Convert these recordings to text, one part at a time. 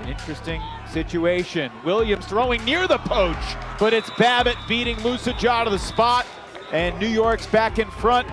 Interesting situation. Williams throwing near the poach, but it's Babbitt beating Musaja to the spot, and New York's back in front.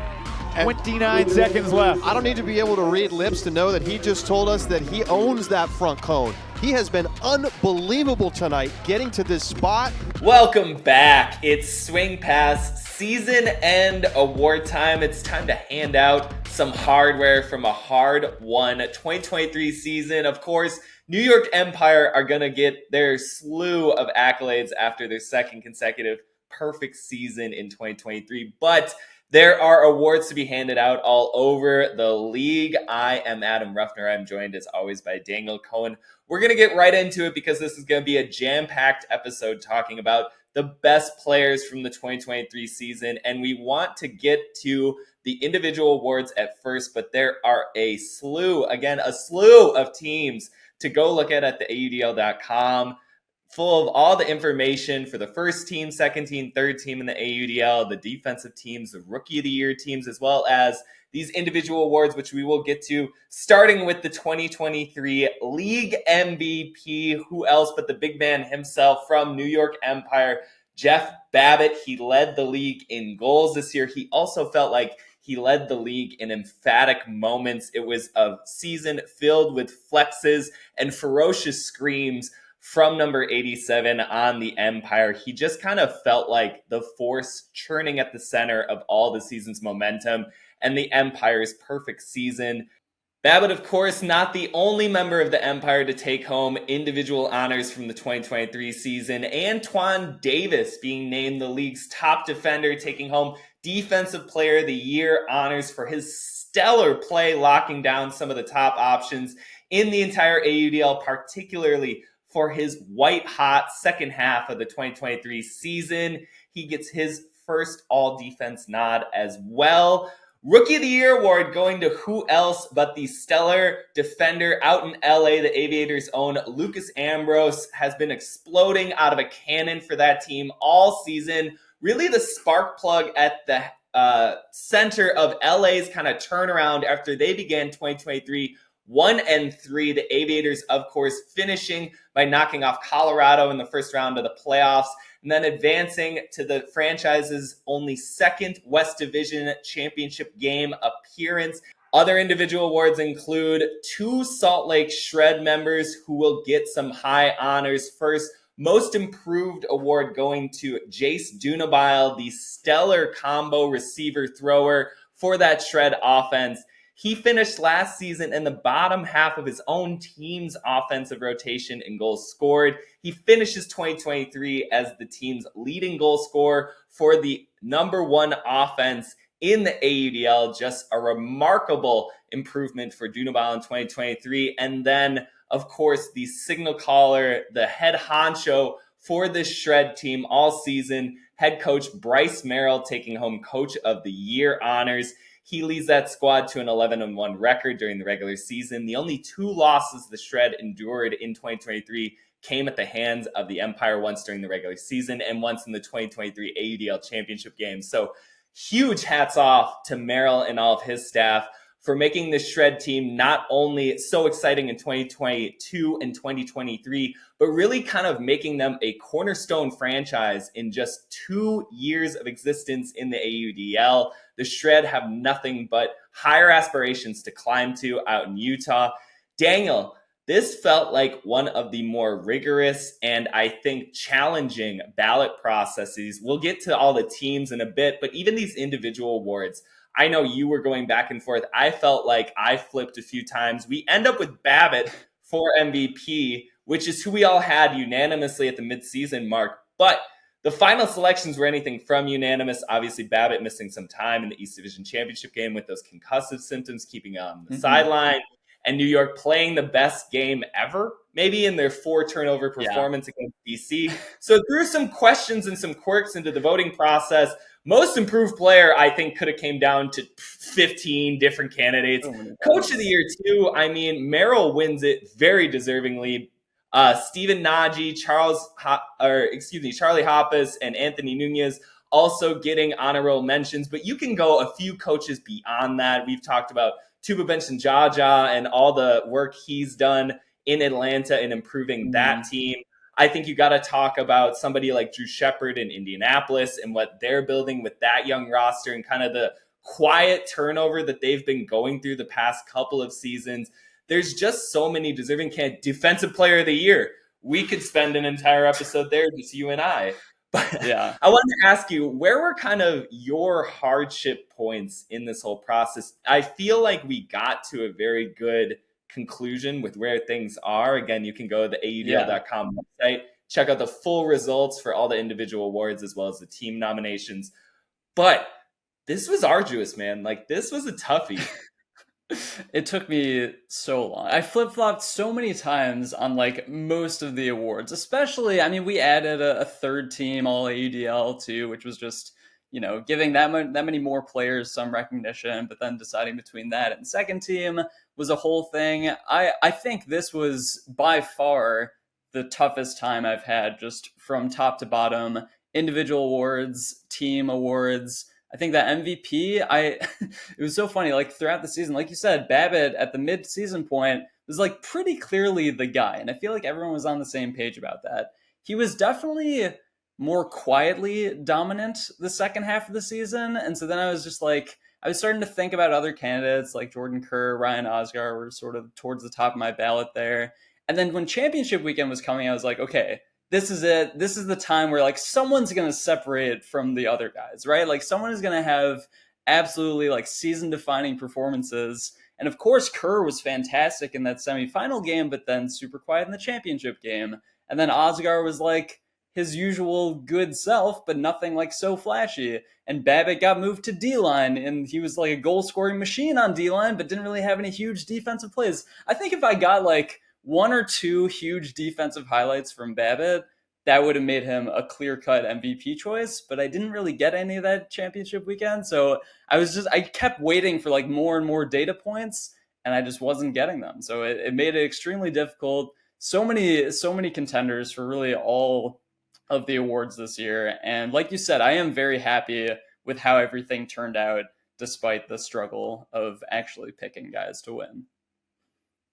29 seconds left. I don't need to be able to read lips to know that he just told us that he owns that front cone. He has been unbelievable tonight getting to this spot. Welcome back. It's Swing Pass season end award time. It's time to hand out some hardware from a hard-won 2023 season. Of course, New York Empire are going to get their slew of accolades after their second consecutive perfect season in 2023. But there are awards to be handed out all over the league. I am Adam Ruffner. I'm joined as always by Daniel Cohen. We're going to get right into it because this is going to be a jam-packed episode talking about the best players from the 2023 season. And we want to get to the individual awards at first, but there are a slew of teams to go look at the AUDL.com. Full of all the information for the first team, second team, third team in the AUDL, the defensive teams, the Rookie of the Year teams, as well as these individual awards, which we will get to, starting with the 2023 League MVP. Who else but the big man himself from New York Empire, Jeff Babbitt. He led the league in goals this year. He also felt like he led the league in emphatic moments. It was a season filled with flexes and ferocious screams from number 87 on the Empire. He just kind of felt like the force churning at the center of all the season's momentum and the Empire's perfect season. Babbitt, of course, not the only member of the Empire to take home individual honors from the 2023 season. Antoine Davis being named the league's top defender, taking home Defensive Player of the Year honors for his stellar play, locking down some of the top options in the entire AUDL, particularly for his white-hot second half of the 2023 season. He gets his first all-defense nod as well. Rookie of the Year award going to who else but the stellar defender out in LA, the Aviators' own Lucas Ambrose has been exploding out of a cannon for that team all season. Really the spark plug at the center of LA's kind of turnaround after they began 2023 1-3. The Aviators, of course, finishing by knocking off Colorado in the first round of the playoffs and then advancing to the franchise's only second West Division championship game appearance. Other individual awards include 2 Salt Lake Shred members who will get some high honors. First, Most Improved award going to Jace Dunabile, the stellar combo receiver thrower for that Shred offense. He finished last season in the bottom half of his own team's offensive rotation in goals scored. He finishes 2023 as the team's leading goal scorer for the number 1 offense in the AUDL. Just a remarkable improvement for Dunabile in 2023. And then, of course, the signal caller, the head honcho for this Shred team all season, head coach Bryce Merrill taking home Coach of the Year honors. He leads that squad to an 11-1 record during the regular season. The only 2 losses the Shred endured in 2023 came at the hands of the Empire, once during the regular season and once in the 2023 AUDL championship game. So huge hats off to Merrill and all of his staff for making this Shred team not only so exciting in 2022 and 2023, but really kind of making them a cornerstone franchise in just 2 years of existence in the AUDL. The Shred have nothing but higher aspirations to climb to out in Utah. Daniel, this felt like one of the more rigorous and I think challenging ballot processes. We'll get to all the teams in a bit, but even these individual awards, I know you were going back and forth. I felt like I flipped a few times. We end up with Babbitt for MVP, which is who we all had unanimously at the midseason mark. But the final selections were anything from unanimous. Obviously, Babbitt missing some time in the East Division Championship game with those concussive symptoms, keeping on the sideline. And New York playing the best game ever, maybe in their 4 turnover performance against DC. So threw some questions and some quirks into the voting process. Most Improved Player, I think, could have came down to 15 different candidates. Coach of the Year, too. I mean, Merrill wins it very deservingly. Steven Nagy, Charlie Hoppus, and Anthony Nunez also getting honorable mentions. But you can go a few coaches beyond that. We've talked about Tuba Benson Jaja and all the work he's done in Atlanta and improving that team. I think you got to talk about somebody like Drew Shepard in Indianapolis and what they're building with that young roster and kind of the quiet turnover that they've been going through the past couple of seasons. There's just so many deserving candidates. Defensive Player of the Year. We could spend an entire episode there, just you and I. But yeah, I wanted to ask you, where were kind of your hardship points in this whole process? I feel like we got to a very good conclusion with where things are. Again, you can go to the AUDL.com website, check out the full results for all the individual awards as well as the team nominations. But this was arduous, man. Like, this was a toughie. It took me so long. I flip-flopped so many times on like most of the awards, especially, I mean, we added a third team, all AUDL too, which was just, you know, giving that many more players some recognition, but then deciding between that and second team was a whole thing. I think this was by far the toughest time I've had, just from top to bottom, individual awards, team awards. I think that MVP, it was so funny, like throughout the season, like you said, Babbitt at the mid-season point was like pretty clearly the guy. And I feel like everyone was on the same page about that. He was definitely more quietly dominant the second half of the season. And so then I was just like, I was starting to think about other candidates like Jordan Kerr, Ryan Osgar were sort of towards the top of my ballot there. And then when championship weekend was coming, I was like, okay, this is it. This is the time where like someone's going to separate from the other guys, right? Like someone is going to have absolutely like season defining performances. And of course, Kerr was fantastic in that semifinal game, but then super quiet in the championship game. And then Osgar was like his usual good self, but nothing like so flashy. And Babbitt got moved to D-line, and he was like a goal scoring machine on D-line, but didn't really have any huge defensive plays. I think if I got like one or two huge defensive highlights from Babbitt, that would have made him a clear-cut MVP choice, but I didn't really get any of that championship weekend, so I kept waiting for like more and more data points, and I just wasn't getting them. So it made it extremely difficult. So many contenders for really all of the awards this year, and like you said, I am very happy with how everything turned out, despite the struggle of actually picking guys to win.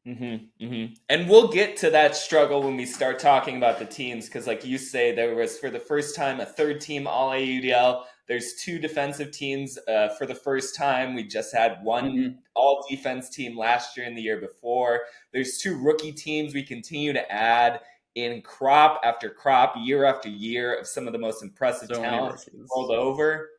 And we'll get to that struggle when we start talking about the teams, because like you say, there was for the first time a third team all AUDL. There's two defensive teams for the first time. We just had one all defense team last year and the year before. There's two rookie teams we continue to add in crop after crop, year after year, of some of the most impressive talents rolled over.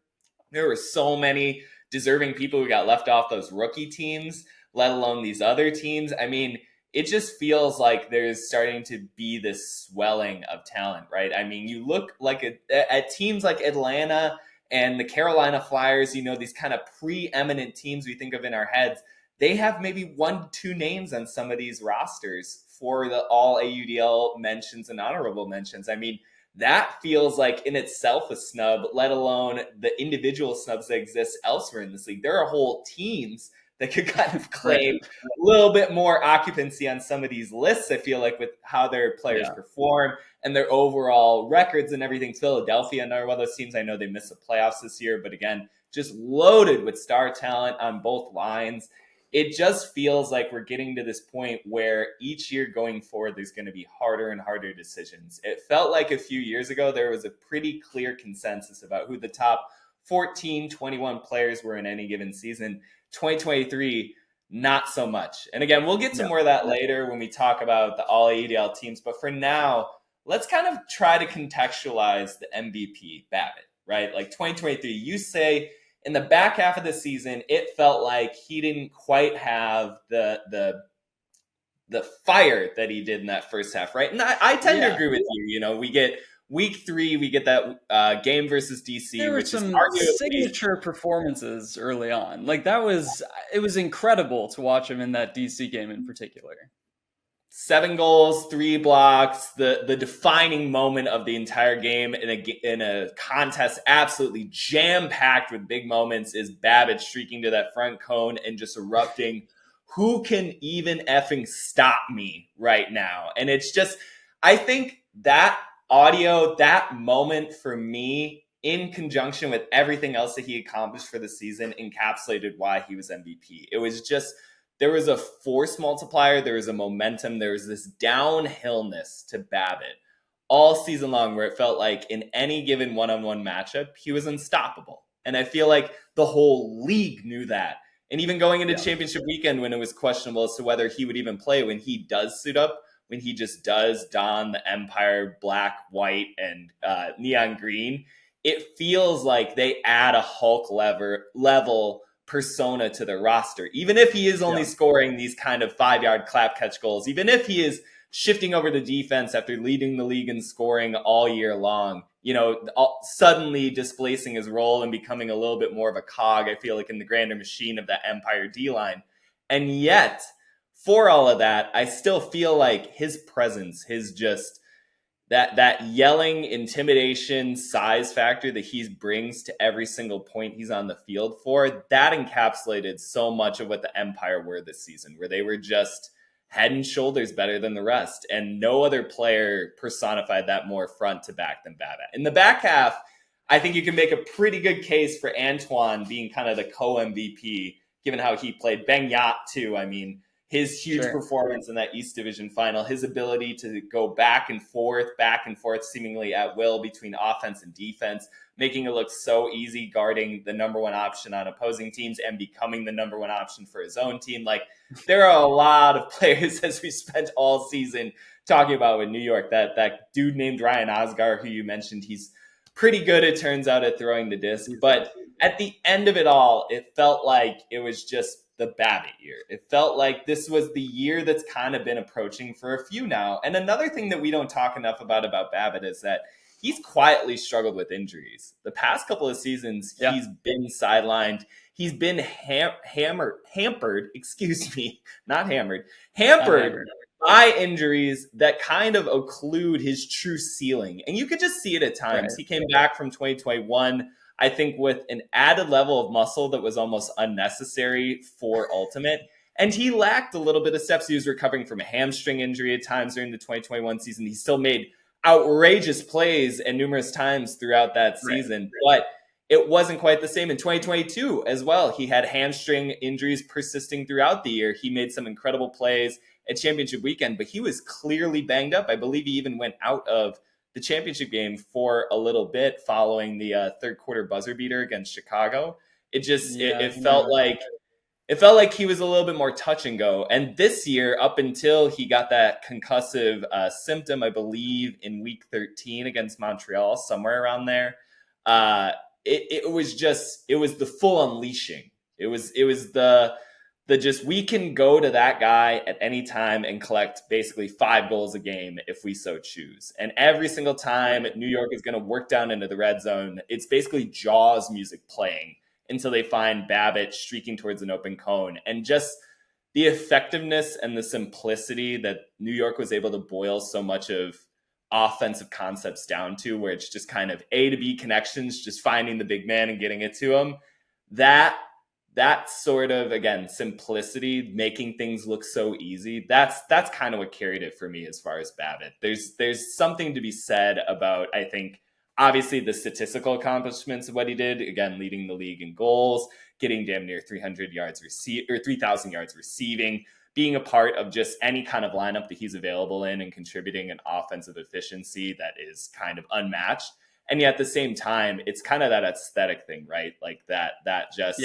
There were so many deserving people who got left off those rookie teams, let alone these other teams. I mean, it just feels like there's starting to be this swelling of talent, right? I mean, you look like at teams like Atlanta and the Carolina Flyers, you know, these kind of preeminent teams we think of in our heads. They have maybe 1-2 names on some of these rosters for the all AUDL mentions and honorable mentions. I mean, that feels like in itself a snub, let alone the individual snubs that exist elsewhere in this league. There are whole teams that could kind of claim a little bit more occupancy on some of these lists, I feel like, with how their players perform and their overall records and everything. Philadelphia, another one of those teams, I know they missed the playoffs this year, but again, just loaded with star talent on both lines. It just feels like we're getting to this point where each year going forward, there's going to be harder and harder decisions. It felt like a few years ago, there was a pretty clear consensus about who the top 14, 21 players were in any given season. 2023, not so much. And again, we'll get to more of that later when we talk about the all AUDL teams. But for now, let's kind of try to contextualize the MVP, Babbitt, right? Like 2023, you say in the back half of the season, it felt like he didn't quite have the fire that he did in that first half, right? And I tend to agree with you. You know, we get Week 3, we get that game versus DC. There were some signature performances early on. Like it was incredible to watch him in that DC game in particular. 7 goals, 3 blocks, the defining moment of the entire game in a contest absolutely jam-packed with big moments is Babbitt streaking to that front cone and just erupting. Who can even effing stop me right now? And it's just, I think that audio, that moment for me, in conjunction with everything else that he accomplished for the season, encapsulated why he was MVP. It was just there was a force multiplier, there was a momentum, there was this downhillness to Babbitt all season long where it felt like in any given one-on-one matchup, he was unstoppable. And I feel like the whole league knew that. And even going into championship weekend when it was questionable as to whether he would even play when he does suit up, when he just does don the Empire black, white, and neon green, it feels like they add a Hulk level persona to the roster. Even if he is only scoring these kind of 5-yard clap catch goals, even if he is shifting over the defense after leading the league in scoring all year long, suddenly displacing his role and becoming a little bit more of a cog, I feel like, in the grander machine of that Empire D-line. And yet, for all of that, I still feel like his presence, his just that yelling intimidation size factor that he brings to every single point he's on the field for, that encapsulated so much of what the Empire were this season, where they were just head and shoulders better than the rest. And no other player personified that more front to back than Babbitt. In the back half, I think you can make a pretty good case for Antoine being kind of the co-MVP, given how he played. Beignet, too. I mean, his huge performance in that East Division final, his ability to go back and forth, seemingly at will between offense and defense, making it look so easy guarding the number one option on opposing teams and becoming the number one option for his own team. Like, there are a lot of players, as we spent all season talking about with New York, that dude named Ryan Osgar, who you mentioned, he's pretty good, it turns out, at throwing the disc. But at the end of it all, it felt like it was just the Babbitt year. It felt like this was the year that's kind of been approaching for a few now. And another thing that we don't talk enough about Babbitt is that he's quietly struggled with injuries. The past couple of seasons, he's been sidelined. He's been hampered by injuries that kind of occlude his true ceiling. And you could just see it at times. Right. He came back from 2021, I think, with an added level of muscle that was almost unnecessary for Ultimate. And he lacked a little bit of steps. He was recovering from a hamstring injury at times during the 2021 season. He still made outrageous plays and numerous times throughout that season, but it wasn't quite the same in 2022 as well. He had hamstring injuries persisting throughout the year. He made some incredible plays at championship weekend, but he was clearly banged up. I believe he even went out of the championship game for a little bit following the third quarter buzzer beater against Chicago. It felt like he was a little bit more touch and go. And this year, up until he got that concussive symptom, I believe in week 13 against Montreal, somewhere around there, it was the full unleashing. It was the just, we can go to that guy at any time and collect basically 5 goals a game if we so choose. And every single time New York is going to work down into the red zone, it's basically Jaws music playing until they find Babbitt streaking towards an open cone. And just the effectiveness and the simplicity that New York was able to boil so much of offensive concepts down to, where it's just kind of A to B connections, just finding the big man and getting it to him. That sort of, again, simplicity, making things look so easy, that's kind of what carried it for me as far as Babbitt. There's something to be said about, I think, obviously the statistical accomplishments of what he did, again, leading the league in goals, getting damn near 300 yards or 3,000 yards receiving, being a part of just any kind of lineup that he's available in and contributing an offensive efficiency that is kind of unmatched. And yet at the same time, it's kind of that aesthetic thing, right? Like that just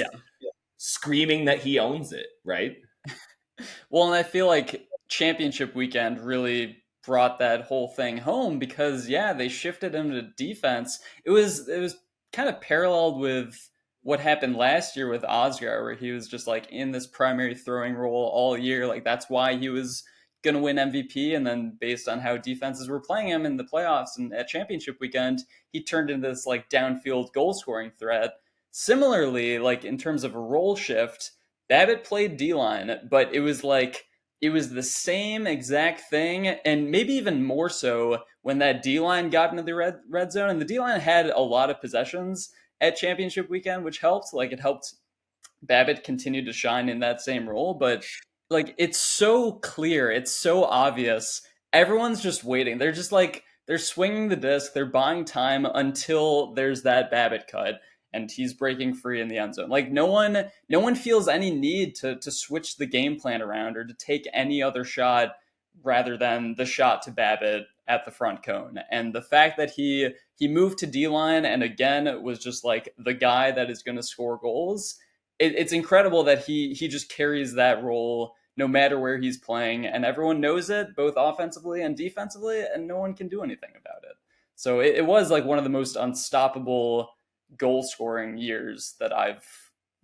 screaming that he owns it, right? Well, and I feel like championship weekend really brought that whole thing home because, they shifted him to defense. It was kind of paralleled with what happened last year with Oscar, where he was just like in this primary throwing role all year. Like, that's why he was going to win MVP. And then based on how defenses were playing him in the playoffs and at championship weekend, he turned into this like downfield goal scoring threat. Similarly, like in terms of a role shift, Babbitt played D-line, but it was the same exact thing, and maybe even more so when that D-line got into the red zone. And the D-line had a lot of possessions at championship weekend, which helped. Like, it helped Babbitt continue to shine in that same role. But like, it's so clear, it's so obvious. Everyone's just waiting. They're just like, they're swinging the disc, they're buying time until there's that Babbitt cut. and he's breaking free in the end zone. Like no one feels any need to switch the game plan around or to take any other shot rather than the shot to Babbitt at the front cone. And the fact that he moved to D-line and again was just like the guy that is going to score goals, it's incredible that he just carries that role no matter where he's playing, and everyone knows it, both offensively and defensively, and no one can do anything about it. So it was like one of the most unstoppable goal scoring years that I've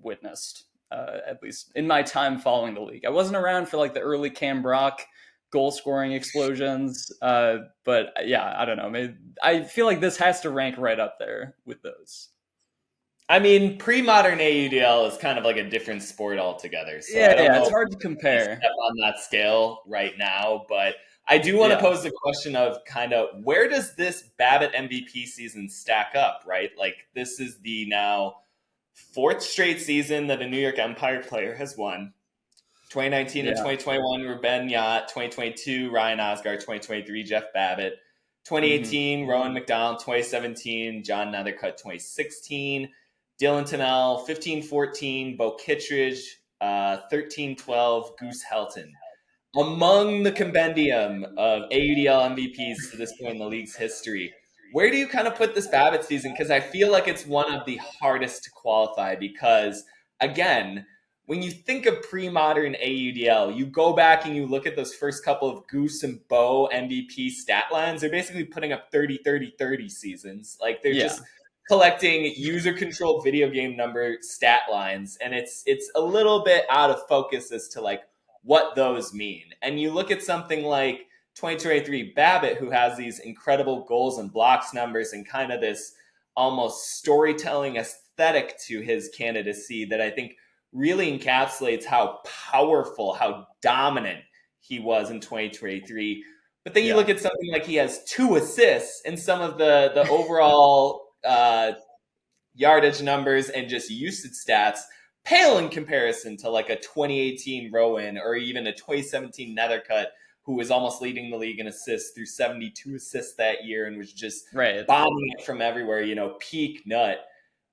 witnessed, at least in my time following the league. I wasn't around for like the early Cam Brock goal scoring explosions, but yeah, I don't know. Maybe, I feel like this has to rank right up there with those. I mean, pre-modern AUDL is kind of like a different sport altogether. So yeah, it's hard to compare on that scale right now, but I do want to pose the question of kind of where does this Babbitt MVP season stack up, right? Like this is the now 4th straight season that a New York Empire player has won. 2019 and 2021 were Ben Yott, 2022 Ryan Osgar, 2023 Jeff Babbitt, 2018 Rowan McDonald, 2017 John Nethercutt, 2016 Dylan Tennell, 15-14 Bo Kittredge, 13-12 Goose Helton. Among the compendium of AUDL MVPs to this point in the league's history, where do you kind of put this Babbitt season? Because I feel like it's one of the hardest to qualify because, again, when you think of pre-modern AUDL, you go back and you look at those first couple of Goose and Bo MVP stat lines. They're basically putting up 30-30-30 seasons. Like they're just collecting user-controlled video game number stat lines, and it's a little bit out of focus as to like what those mean. And you look at something like 2023 Babbitt, who has these incredible goals and blocks numbers and kind of this almost storytelling aesthetic to his candidacy that I think really encapsulates how powerful, how dominant he was in 2023. But then you look at something like he has 2 assists and some of the overall yardage numbers and just usage stats pale in comparison to like a 2018 Rowan or even a 2017 Nethercutt, who was almost leading the league in assists through 72 assists that year and was just bombing it from everywhere, you know, peak nut.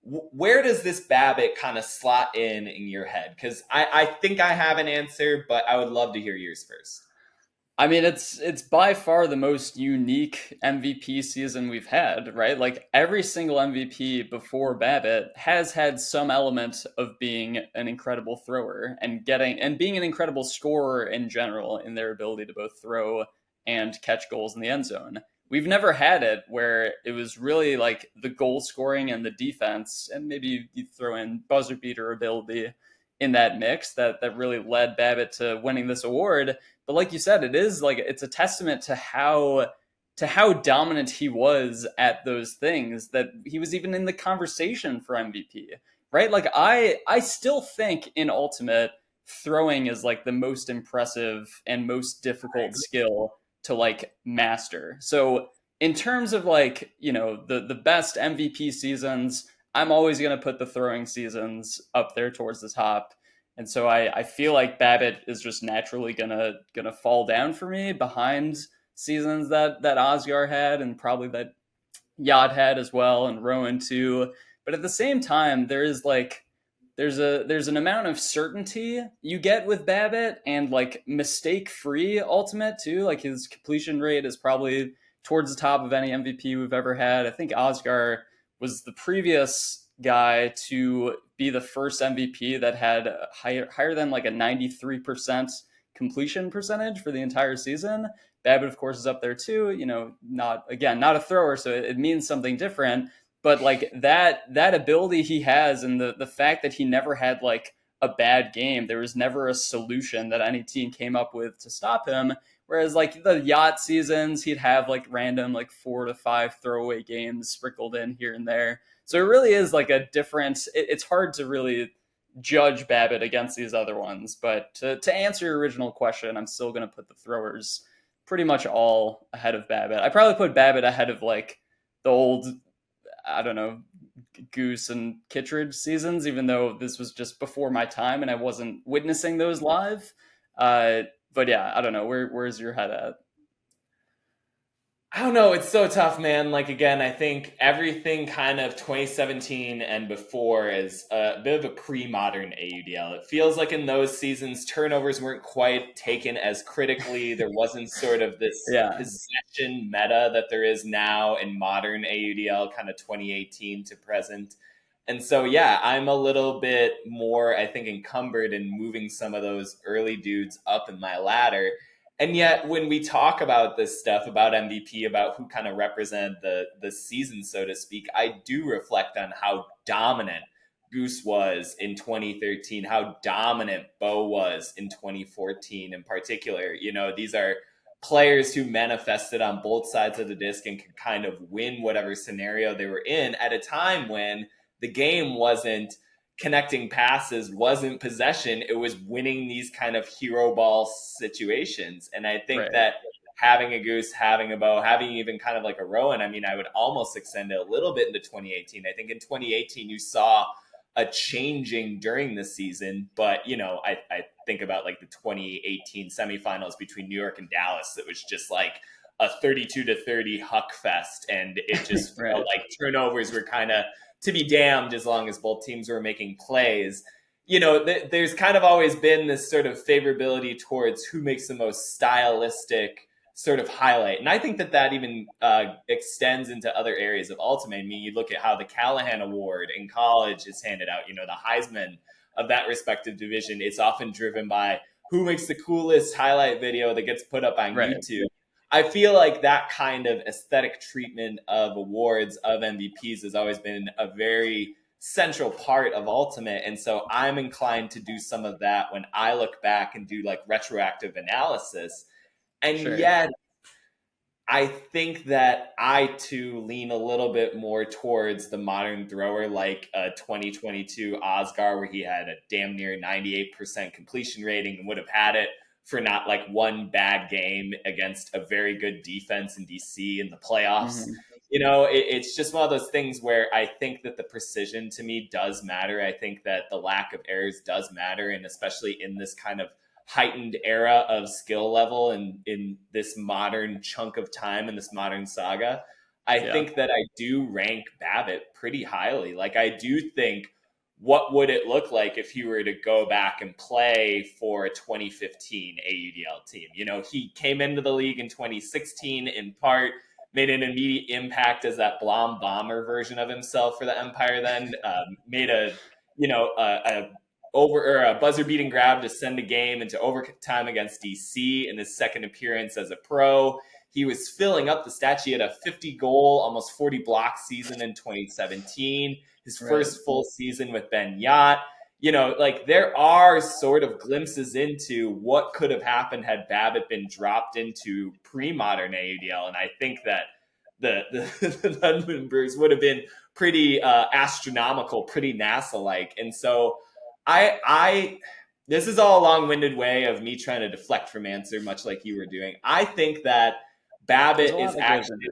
Where does this Babbitt kind of slot in your head? Because I think I have an answer, but I would love to hear yours first. I mean, it's by far the most unique MVP season we've had, right? Like every single MVP before Babbitt has had some element of being an incredible thrower and being an incredible scorer in general in their ability to both throw and catch goals in the end zone. We've never had it where it was really like the goal scoring and the defense, and maybe you throw in buzzer beater ability in that mix that really led Babbitt to winning this award. But like you said, it's a testament to how dominant he was at those things that he was even in the conversation for MVP, right? Like I still think in Ultimate, throwing is like the most impressive and most difficult skill to like master. So in terms of like, you know, the best MVP seasons, I'm always going to put the throwing seasons up there towards the top. And so I feel like Babbitt is just naturally gonna fall down for me behind seasons that Osgar had and probably that Yod had as well and Rowan too. But at the same time, there's an amount of certainty you get with Babbitt and like mistake-free Ultimate too. Like his completion rate is probably towards the top of any MVP we've ever had. I think Osgar was the previous guy to be the first MVP that had higher than like a 93% completion percentage for the entire season. Babbitt, of course, is up there too. You know, not a thrower, so it means something different. But like that ability he has, and the fact that he never had like a bad game, there was never a solution that any team came up with to stop him. Whereas like the Yacht seasons, he'd have like random like 4 to 5 throwaway games sprinkled in here and there. So it really is like a different, it's hard to really judge Babbitt against these other ones. But to answer your original question, I'm still going to put the throwers pretty much all ahead of Babbitt. I probably put Babbitt ahead of like the old, I don't know, Goose and Kittredge seasons, even though this was just before my time and I wasn't witnessing those live. But yeah, I don't know. Where's your head at? I don't know. It's so tough, man. Like, again, I think everything kind of 2017 and before is a bit of a pre-modern AUDL. It feels like in those seasons, turnovers weren't quite taken as critically. There wasn't sort of this Yeah. possession meta that there is now in modern AUDL, kind of 2018 to present. And so, yeah, I'm a little bit more, I think, encumbered in moving some of those early dudes up in my ladder. And yet, when we talk about this stuff, about MVP, about who kind of represent the season, so to speak, I do reflect on how dominant Goose was in 2013, how dominant Bo was in 2014 in particular. You know, these are players who manifested on both sides of the disc and could kind of win whatever scenario they were in at a time when the game wasn't connecting passes, wasn't possession. It was winning these kind of hero ball situations. And I think that having a Goose, having a Bo, having even kind of like a Rowan, I mean, I would almost extend it a little bit into 2018. I think in 2018, you saw a changing during the season. But, you know, I think about like the 2018 semifinals between New York and Dallas. It was just like a 32-30 huck fest. And it just felt like turnovers were kind of to be damned as long as both teams were making plays. You know, there's kind of always been this sort of favorability towards who makes the most stylistic sort of highlight. And I think that even extends into other areas of Ultimate. I mean, you look at how the Callahan Award in college is handed out, you know, the Heisman of that respective division. It's often driven by who makes the coolest highlight video that gets put up on YouTube. I feel like that kind of aesthetic treatment of awards, of MVPs, has always been a very central part of Ultimate. And so I'm inclined to do some of that when I look back and do like retroactive analysis. And yet, I think that I too lean a little bit more towards the modern thrower, like a 2022 Oscar, where he had a damn near 98% completion rating and would have had it for not like one bad game against a very good defense in DC in the playoffs. You know, it's just one of those things where I think that the precision to me does matter. I think that the lack of errors does matter. And especially in this kind of heightened era of skill level and in this modern chunk of time in this modern saga, I think that I do rank Babbitt pretty highly. Like, I do think, what would it look like if he were to go back and play for a 2015 AUDL team? You know, he came into the league in 2016, in part made an immediate impact as that Blom Bomber version of himself for the Empire, then made a buzzer beating grab to send a game into overtime against DC in his second appearance as a pro. He was filling up the stat sheet. He had a 50 goal, almost 40 block season in 2017. His first full season with Ben Yacht. You know, like, there are sort of glimpses into what could have happened had Babbitt been dropped into pre-modern AUDL. And I think that the Thunderbirds would have been pretty astronomical, pretty NASA-like. And so this is all a long-winded way of me trying to deflect from answer, much like you were doing. I think that Babbitt is actually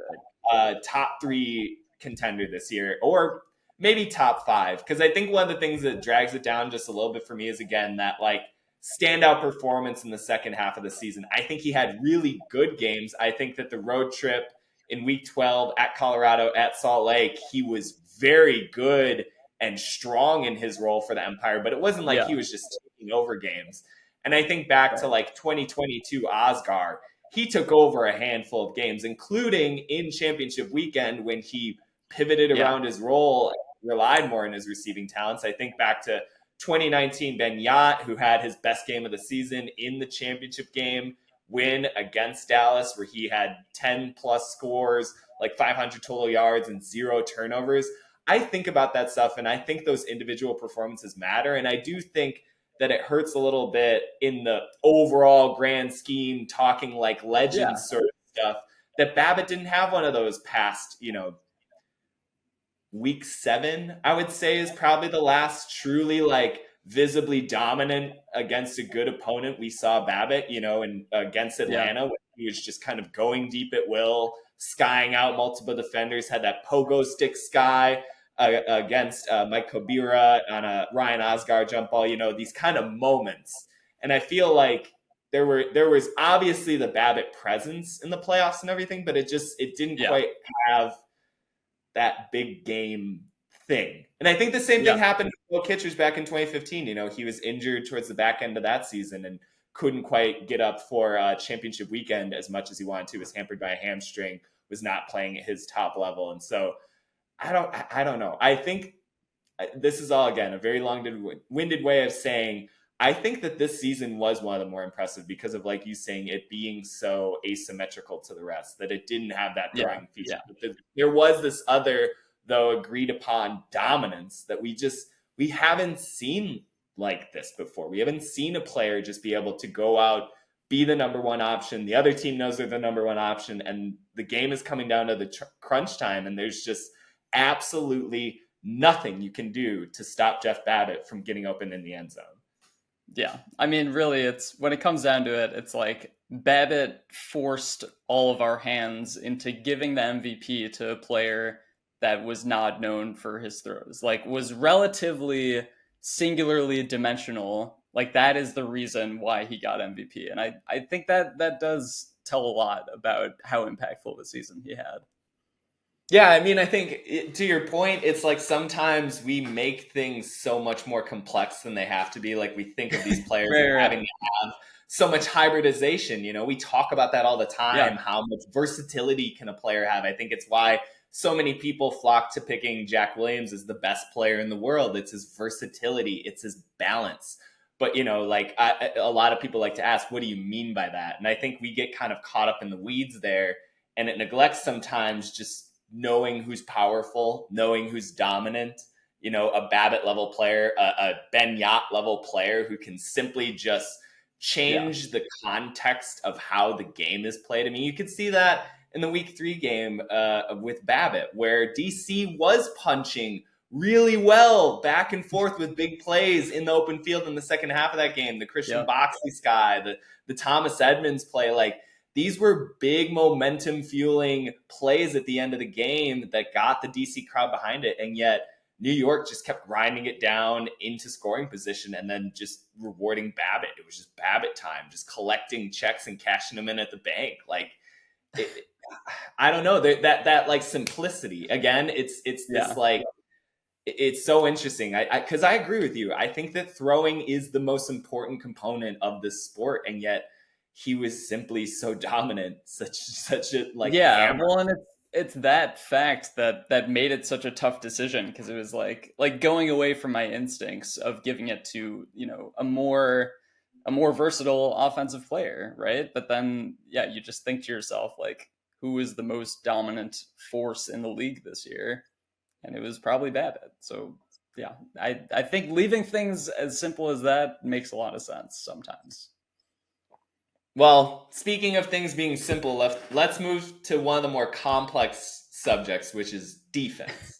a top 3 contender this year, or maybe top 5, because I think one of the things that drags it down just a little bit for me is, again, that like standout performance in the second half of the season. I think he had really good games. I think that the road trip in week 12 at Colorado, at Salt Lake, he was very good and strong in his role for the Empire, but it wasn't like he was just taking over games. And I think back to like 2022 Oscar, he took over a handful of games, including in championship weekend when he pivoted around his role, relied more on his receiving talents. I think back to 2019 Ben Yacht, who had his best game of the season in the championship game win against Dallas, where he had 10 plus scores, like 500 total yards and 0 turnovers. I think about that stuff, and I think those individual performances matter. And I do think that it hurts a little bit in the overall grand scheme, talking like legends sort of stuff, that Babbitt didn't have one of those past, you know, week 7, I would say, is probably the last truly like visibly dominant against a good opponent we saw Babbitt, you know, and against Atlanta, when he was just kind of going deep at will, skying out multiple defenders, had that pogo stick sky against Mike Kobira on a Ryan Osgar jump ball, you know, these kind of moments. And I feel like there was obviously the Babbitt presence in the playoffs and everything, but it didn't quite have that big game thing. And I think the same thing happened to Will Kitchers back in 2015. You know, he was injured towards the back end of that season and couldn't quite get up for championship weekend as much as he wanted to, was hampered by a hamstring, was not playing at his top level. And so I don't know. I think this is all, again, a very long-winded way of saying I think that this season was one of the more impressive because of, like you saying, it being so asymmetrical to the rest, that it didn't have that throwing feature. Yeah. There was this other, though, agreed upon dominance that we haven't seen like this before. We haven't seen a player just be able to go out, be the number one option. The other team knows they're the number one option, and the game is coming down to the crunch time, and there's just absolutely nothing you can do to stop Jeff Babbitt from getting open in the end zone. Yeah, I mean, really, it's when it comes down to it, it's like Babbitt forced all of our hands into giving the MVP to a player that was not known for his throws, like was relatively singularly dimensional. Like that is the reason why he got MVP. And I think that does tell a lot about how impactful the season he had. Yeah, I mean, I think to your point, it's like sometimes we make things so much more complex than they have to be. Like we think of these players having to have so much hybridization. You know, we talk about that all the time. How much versatility can a player have? I think it's why so many people flock to picking Jack Williams as the best player in the world. It's his versatility. It's his balance. But, you know, like a lot of people like to ask, what do you mean by that? And I think we get kind of caught up in the weeds there, and it neglects sometimes just knowing who's powerful, knowing who's dominant, you know, a Babbitt level player, a Ben Yacht level player who can simply just change the context of how the game is played. I mean, you could see that in the week 3 game with Babbitt, where DC was punching really well back and forth with big plays in the open field in the second half of that game. The Christian Boxley Sky, the Thomas Edmonds play, like these were big momentum fueling plays at the end of the game that got the DC crowd behind it. And yet New York just kept grinding it down into scoring position and then just rewarding Babbitt. It was just Babbitt time, just collecting checks and cashing them in at the bank. Like, I don't know, that like simplicity again, it's this like, it's so interesting. Because I agree with you. I think that throwing is the most important component of this sport, and yet he was simply so dominant, such a like hammer. Well, and it's that fact that made it such a tough decision, because it was like going away from my instincts of giving it to, you know, a more versatile offensive player, right? But then you just think to yourself, like, who is the most dominant force in the league this year? And it was probably Babbitt. So yeah, I think leaving things as simple as that makes a lot of sense sometimes. Well, speaking of things being simple, let's move to one of the more complex subjects, which is defense.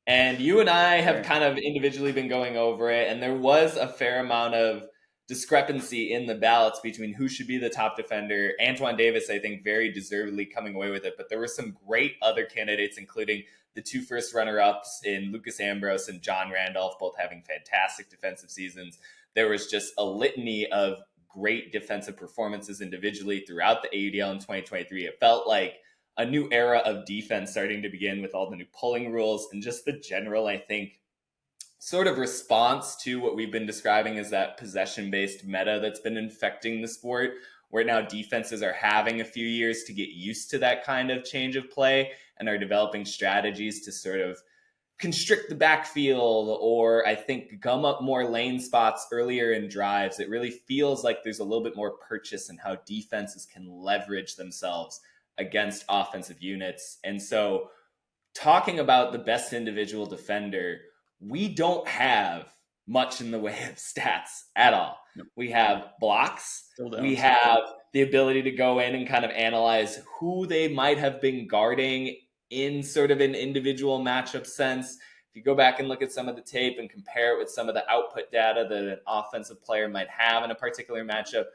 And you and I have kind of individually been going over it, and there was a fair amount of discrepancy in the ballots between who should be the top defender. Antoine Davis, I think, very deservedly coming away with it, but there were some great other candidates, including the 2 first runner-ups in Lucas Ambrose and John Randolph, both having fantastic defensive seasons. There was just a litany of great defensive performances individually throughout the AUDL in 2023. It felt like a new era of defense starting to begin with all the new pulling rules and just the general, I think, sort of response to what we've been describing as that possession-based meta that's been infecting the sport, where now defenses are having a few years to get used to that kind of change of play and are developing strategies to sort of constrict the backfield, or I think gum up more lane spots earlier in drives. It really feels like there's a little bit more purchase in how defenses can leverage themselves against offensive units. And so talking about the best individual defender, we don't have much in the way of stats at all. We have blocks. We have the ability to go in and kind of analyze who they might have been guarding in sort of an individual matchup sense. If you go back and look at some of the tape and compare it with some of the output data that an offensive player might have in a particular matchup,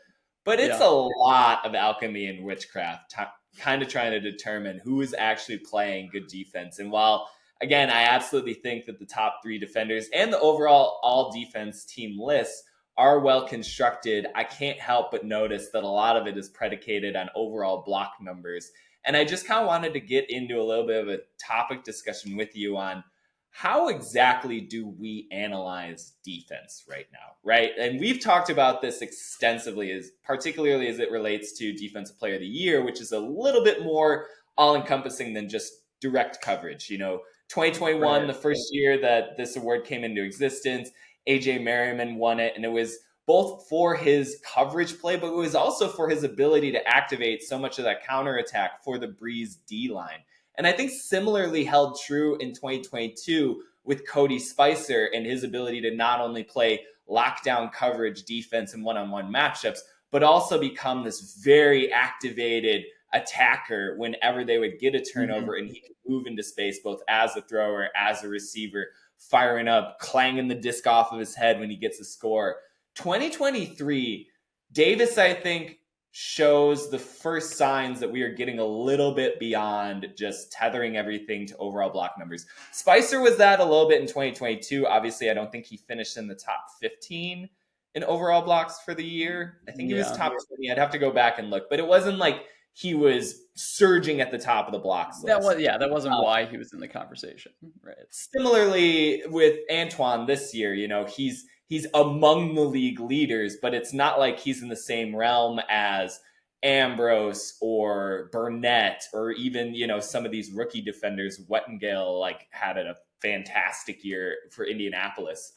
but it's a lot of alchemy and witchcraft, kind of trying to determine who is actually playing good defense. And while, again, I absolutely think that the top 3 defenders and the overall all defense team lists are well constructed, I can't help but notice that a lot of it is predicated on overall block numbers. And I just kind of wanted to get into a little bit of a topic discussion with you on how exactly do we analyze defense right now, right? And we've talked about this extensively, particularly as it relates to Defensive Player of the Year, which is a little bit more all-encompassing than just direct coverage. 2021, the first year that this award came into existence, AJ Merriman won it, and it was both for his coverage play, but it was also for his ability to activate so much of that counterattack for the Breeze D-line. And I think similarly held true in 2022 with Cody Spicer and his ability to not only play lockdown coverage defense in one-on-one matchups, but also become this very activated attacker whenever they would get a turnover, and he could move into space both as a thrower, as a receiver, firing up, clanging the disc off of his head when he gets a score. 2023, Davis, I think, shows the first signs that we are getting a little bit beyond just tethering everything to overall block numbers. Spicer was that a little bit in 2022. Obviously, I don't think he finished in the top 15 in overall blocks for the year. I think he was top 20. I'd have to go back and look, but it wasn't like he was surging at the top of the blocks list. That wasn't why he was in the conversation. Right. Similarly with Antoine this year, he's among the league leaders, but it's not like he's in the same realm as Ambrose or Burnett or even, some of these rookie defenders. Wettengale had a fantastic year for Indianapolis.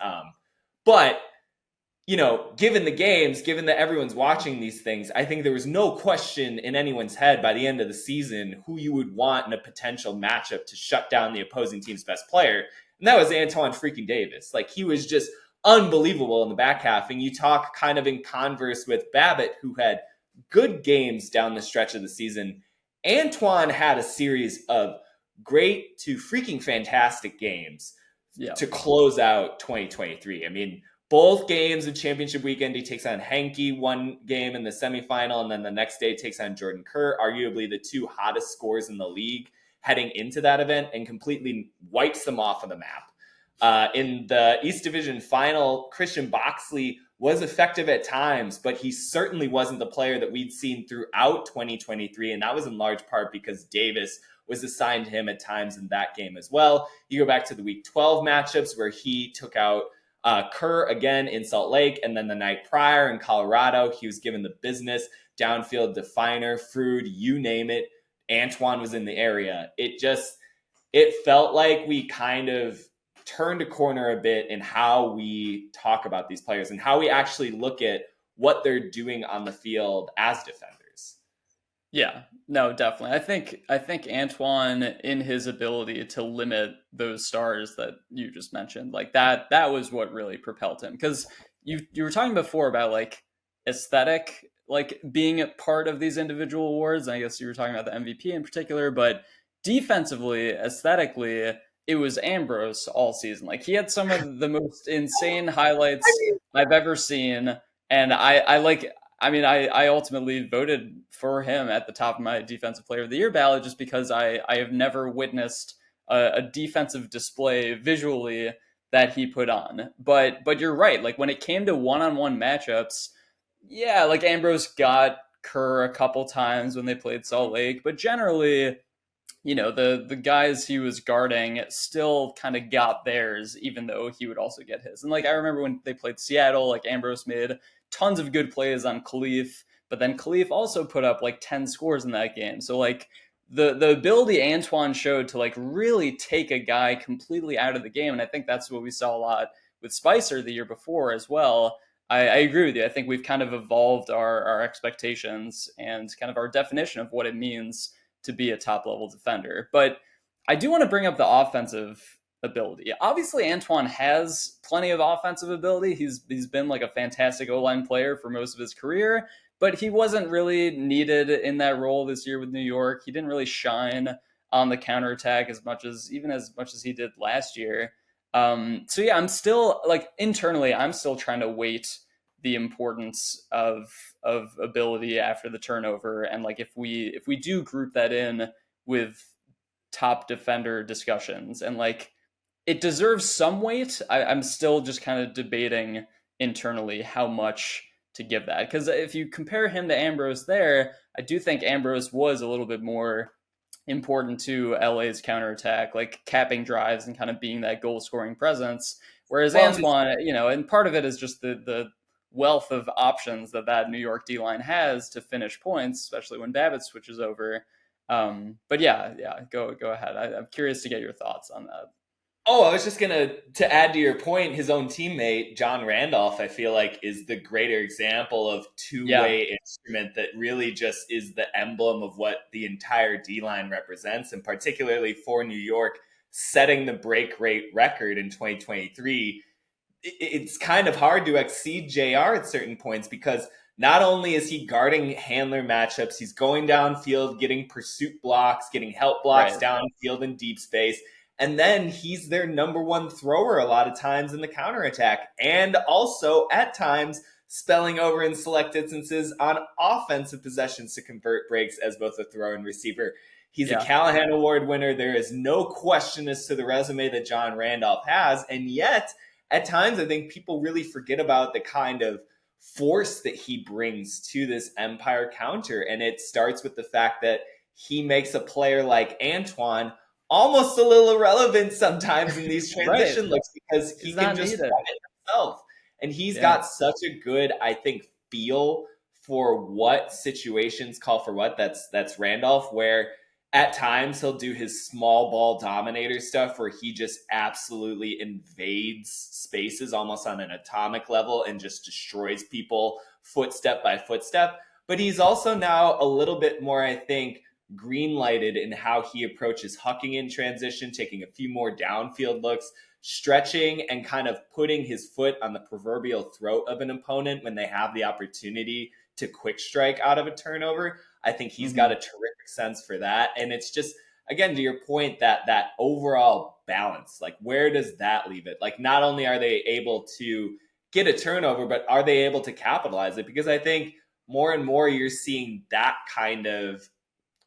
But given the games, given that everyone's watching these things, I think there was no question in anyone's head by the end of the season who you would want in a potential matchup to shut down the opposing team's best player. And that was Antoine freaking Davis. He was just unbelievable in the back half. And you talk kind of in converse with Babbitt, who had good games down the stretch of the season. Antoine had a series of great to freaking fantastic games to close out 2023. I mean, both games in championship weekend, he takes on Henke one game in the semifinal, and then the next day takes on Jordan Kerr, arguably the two hottest scorers in the league heading into that event, and completely wipes them off of the map. In the East Division final, Christian Boxley was effective at times, but he certainly wasn't the player that we'd seen throughout 2023, and that was in large part because Davis was assigned to him at times in that game as well. You go back to the Week 12 matchups where he took out Kerr again in Salt Lake, and then the night prior in Colorado, he was given the business, downfield definer, Frood, you name it. Antoine was in the area. It felt like we kind of turned a corner a bit in how we talk about these players and how we actually look at what they're doing on the field as defenders. Yeah, no, definitely. I think Antoine, in his ability to limit those stars that you just mentioned, that was what really propelled him. Because you were talking before about aesthetic, being a part of these individual awards. And I guess you were talking about the MVP in particular, but defensively, aesthetically, it was Ambrose all season. He had some of the most insane highlights I've ever seen, and I ultimately voted for him at the top of my Defensive Player of the Year ballot just because I have never witnessed a defensive display visually that he put on. But you're right. When it came to one-on-one matchups, Ambrose got Kerr a couple times when they played Salt Lake, but generally, the guys he was guarding still kind of got theirs, even though he would also get his. And I remember when they played Seattle, Ambrose made tons of good plays on Khalif, but then Khalif also put up 10 scores in that game. So the ability Antoine showed to really take a guy completely out of the game. And I think that's what we saw a lot with Spicer the year before as well. I agree with you. I think we've kind of evolved our expectations and kind of our definition of what it means to be a top level defender. But I do want to bring up the offensive ability. Obviously, Antoine has plenty of offensive ability. He's been a fantastic O-line player for most of his career, but he wasn't really needed in that role this year with New York. He didn't really shine on the counterattack as much as he did last year. So yeah, I'm still internally, I'm still trying to weight the importance of ability after the turnover. And if we do group that in with top defender discussions and it deserves some weight. I'm still just kind of debating internally how much to give that. Because if you compare him to Ambrose there, I do think Ambrose was a little bit more important to LA's counterattack, like capping drives and kind of being that goal scoring presence. Whereas Antoine, and part of it is just the wealth of options that New York D-line has to finish points, especially when Babbitt switches over. But go ahead. I'm curious to get your thoughts on that. Oh, I was just to add to your point, his own teammate, John Randolph, I feel like is the greater example of two-way instrument that really just is the emblem of what the entire D-line represents, and particularly for New York, setting the break rate record in 2023. It's kind of hard to exceed JR at certain points because not only is he guarding handler matchups, he's going downfield, getting pursuit blocks, getting help blocks downfield in deep space. And then he's their number one thrower a lot of times in the counterattack, and also at times spelling over in select instances on offensive possessions to convert breaks as both a thrower and receiver. He's a Callahan Award winner. There is no question as to the resume that John Randolph has. And yet, at times, I think people really forget about the kind of force that he brings to this Empire counter. And it starts with the fact that he makes a player like Antoine almost a little irrelevant sometimes in these transition looks because he can just run it himself. And he's got such a good, I think, feel for what situations call for what. That's Randolph, where at times he'll do his small ball dominator stuff where he just absolutely invades spaces almost on an atomic level and just destroys people footstep by footstep. But he's also now a little bit more, I think, green-lighted in how he approaches hucking in transition, taking a few more downfield looks, stretching and kind of putting his foot on the proverbial throat of an opponent when they have the opportunity to quick strike out of a turnover. I think he's got a terrific sense for that. And it's just, again, to your point, that overall balance, like where does that leave it? Like not only are they able to get a turnover, but are they able to capitalize it? Because I think more and more you're seeing that kind of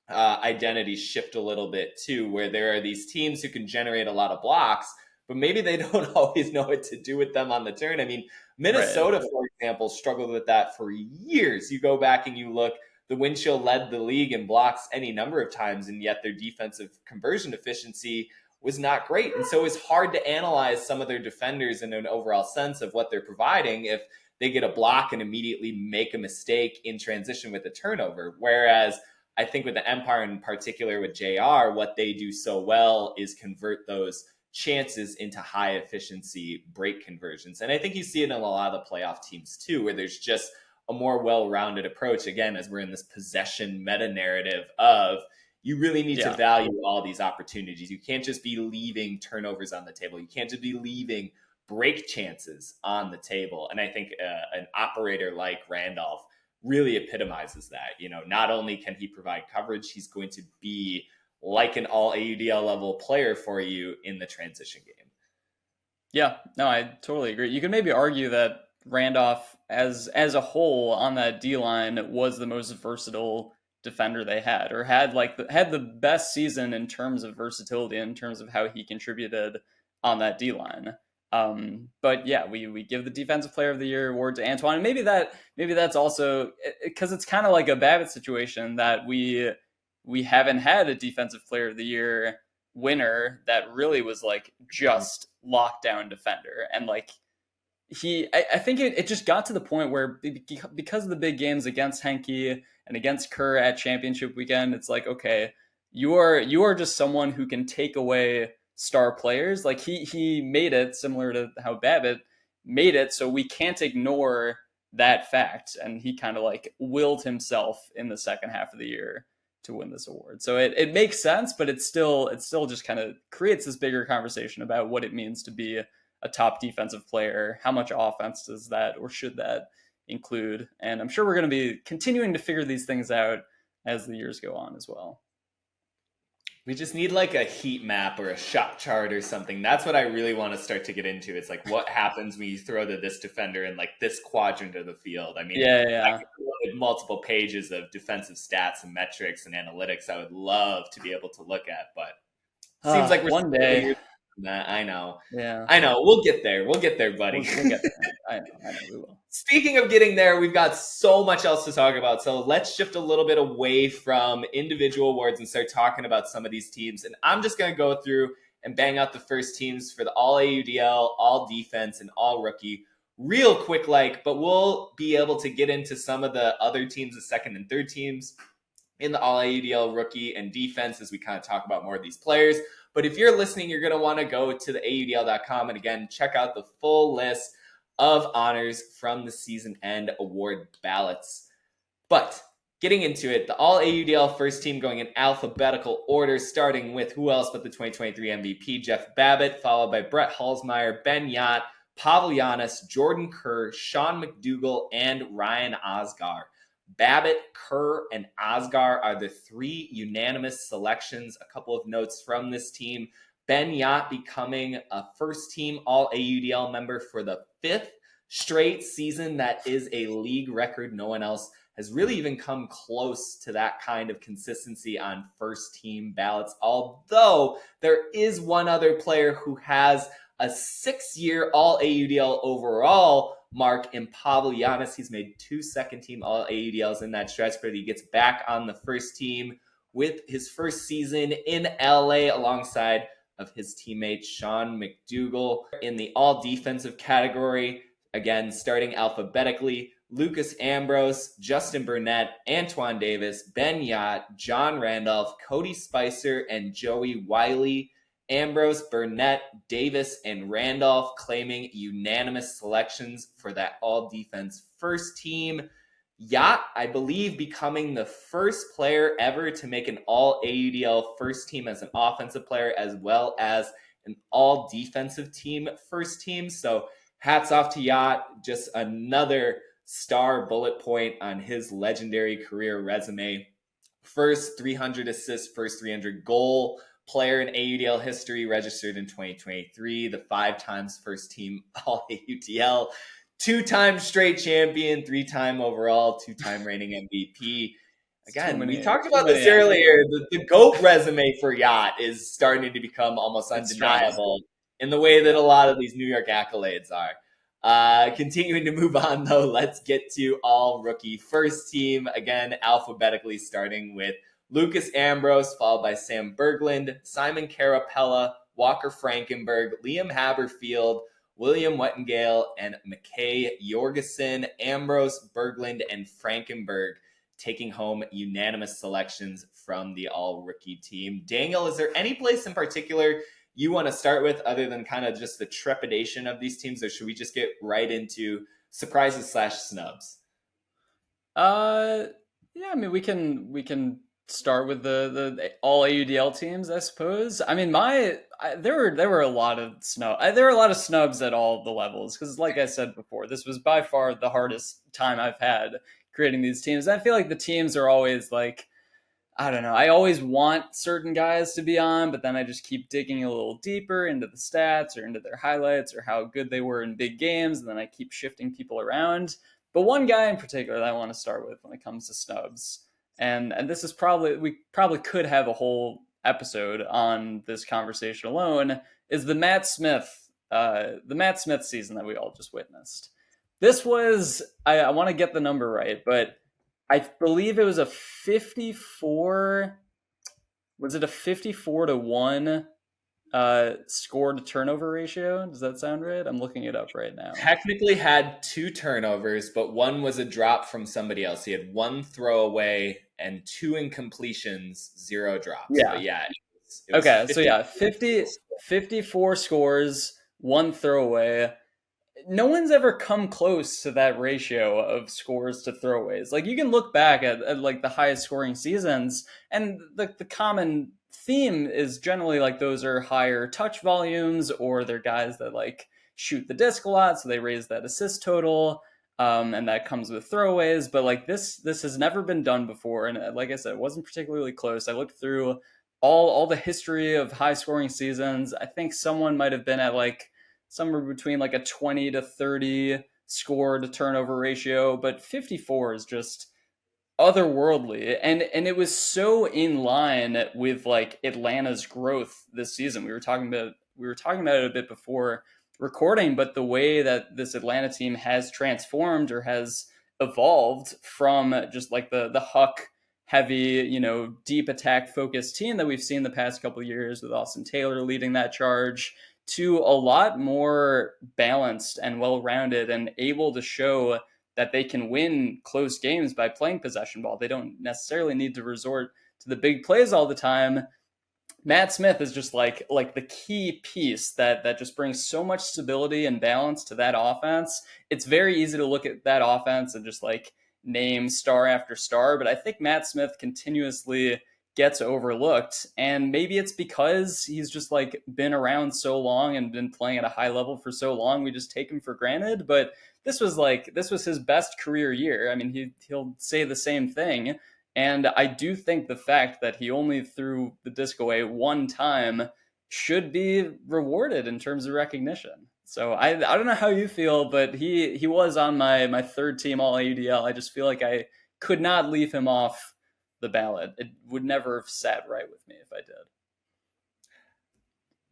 identity shift a little bit too, where there are these teams who can generate a lot of blocks, but maybe they don't always know what to do with them on the turn. I mean, Minnesota, for example, struggled with that for years. You go back and you look, the Windshield led the league in blocks any number of times, and yet their defensive conversion efficiency was not great. And so it's hard to analyze some of their defenders in an overall sense of what they're providing if they get a block and immediately make a mistake in transition with a turnover. Whereas I think with the Empire, in particular with JR, what they do so well is convert those chances into high efficiency break conversions. And I think you see it in a lot of the playoff teams too, where there's just a more well-rounded approach, again, as we're in this possession meta narrative of you really need to value all these opportunities. You can't just be leaving turnovers on the table. You can't just be leaving break chances on the table. And I think an operator like Randolph really epitomizes that. You know, not only can he provide coverage, he's going to be like an all AUDL level player for you in the transition game. Yeah, no, I totally agree. You could maybe argue that Randolph as a whole on that D-line was the most versatile defender they had, or had the best season in terms of versatility, in terms of how he contributed on that D-line. But yeah, we give the Defensive Player of the Year award to Antoine. And maybe that's also because it's kind of like a Babbitt situation that we haven't had a Defensive Player of the Year winner that really was like just lockdown defender. And like I think it just got to the point where because of the big games against Henke and against Kerr at championship weekend, it's like, okay, you are just someone who can take away star players. Like he made it similar to how Babbitt made it, so we can't ignore that fact. And he kind of like willed himself in the second half of the year to win this award. So it makes sense, but it still just kind of creates this bigger conversation about what it means to be a top defensive player. How much offense does that or should that include? And I'm sure we're going to be continuing to figure these things out as the years go on as well. We just need like a heat map or a shot chart or something. That's what I really want to start to get into. It's like what happens when you throw to this defender in like this quadrant of the field. I mean, I could multiple pages of defensive stats and metrics and analytics I would love to be able to look at, but seems like we're one day. than that. I know. Yeah. I know. We'll get there. We'll get there, buddy. We'll get there. I know we will. Speaking of getting there, we've got so much else to talk about. So let's shift a little bit away from individual awards and start talking about some of these teams. And I'm just going to go through and bang out the first teams for the All AUDL, All Defense, and All Rookie real quick, but we'll be able to get into some of the other teams, the second and third teams in the All AUDL Rookie and Defense as we kind of talk about more of these players. But if you're listening, you're going to want to go to the AUDL.com and again, check out the full list of honors from the season end award ballots. But getting into it, the All AUDL first team going in alphabetical order, starting with who else but the 2023 MVP, Jeff Babbitt, followed by Brett Halsmeyer, Ben Yacht, Pavel Giannis, Jordan Kerr, Sean McDougall, and Ryan Osgar. Babbitt, Kerr, and Osgar are the three unanimous selections. A couple of notes from this team. Ben Yacht becoming a first-team All-AUDL member for the fifth straight season. That is a league record. No one else has really even come close to that kind of consistency on first-team ballots, although there is one other player who has a 6-year All-AUDL overall mark in Pavel Giannis. He's made 2 second-team All-AUDLs in that stretch, but he gets back on the first team with his first season in LA alongside of his teammate Sean McDougall. In the all-defensive category, again, starting alphabetically, Lucas Ambrose, Justin Burnett, Antoine Davis, Ben Yacht, John Randolph, Cody Spicer, and Joey Wiley. Ambrose, Burnett, Davis, and Randolph claiming unanimous selections for that all-defense first team. Yacht, I believe, becoming the first player ever to make an all-AUDL first team as an offensive player, as well as an all-defensive team first team. So hats off to Yacht. Just another star bullet point on his legendary career resume. First 300 assists, first 300 goal player in AUDL history, registered in 2023. The 5 times first team All-AUDL. 2-time straight champion, 3-time overall, 2-time reigning MVP. Again, we talked about this earlier. The GOAT resume for Yacht is starting to become almost undeniable in the way that a lot of these New York accolades are. Continuing to move on, though, let's get to all rookie first team. Again, alphabetically starting with Lucas Ambrose, followed by Sam Berglund, Simon Carapella, Walker Frankenberg, Liam Haberfield, William Wettengale, and McKay Jorgensen. Ambrose, Berglund, and Frankenberg taking home unanimous selections from the all-rookie team. Daniel, is there any place in particular you want to start with other than kind of just the trepidation of these teams, or should we just get right into surprises / snubs? Yeah, I mean, we can start with the all AUDL teams, I suppose. I mean, there were a lot of snubs at all the levels, because like I said before, this was by far the hardest time I've had creating these teams. I feel like the teams are always like, I don't know, I always want certain guys to be on, but then I just keep digging a little deeper into the stats or into their highlights or how good they were in big games, and then I keep shifting people around. But one guy in particular that I want to start with when it comes to snubs, and this is we probably could have a whole episode on this conversation alone, is the Matt Smith season that we all just witnessed. This was, I want to get the number right, but I believe it was a 54. Was it a 54-1 score to turnover ratio? Does that sound right? I'm looking it up right now. Technically had 2 turnovers, but one was a drop from somebody else. He had 1 throwaway and 2 incompletions, 0 drops. Yeah. But yeah. It was okay, so yeah, 54 scores, 1 throwaway. No one's ever come close to that ratio of scores to throwaways. Like, you can look back at like the highest scoring seasons, and the common theme is generally like those are higher touch volumes, or they're guys that like shoot the disc a lot, so they raise that assist total, and that comes with throwaways. But like this has never been done before, and like I said, it wasn't particularly close. I looked through all the history of high scoring seasons. I think someone might have been at like somewhere between like a 20 to 30 score to turnover ratio, but 54 is just otherworldly. And it was so in line with like Atlanta's growth this season. We were talking about we were talking about it a bit before recording, but the way that this Atlanta team has transformed or has evolved from just like the Huck heavy, deep attack focused team that we've seen the past couple of years with Austin Taylor leading that charge to a lot more balanced and well-rounded and able to show that they can win close games by playing possession ball. They don't necessarily need to resort to the big plays all the time. Matt Smith is just like the key piece that just brings so much stability and balance to that offense. It's very easy to look at that offense and just like name star after star, but I think Matt Smith continuously gets overlooked, and maybe it's because he's just like been around so long and been playing at a high level for so long, we just take him for granted. But this was his best career year. I mean, he'll say the same thing, and I do think the fact that he only threw the disc away one time should be rewarded in terms of recognition. So I don't know how you feel, but he was on my third team all AUDL. I just feel like I could not leave him off the ballot. It would never have sat right with me if I did.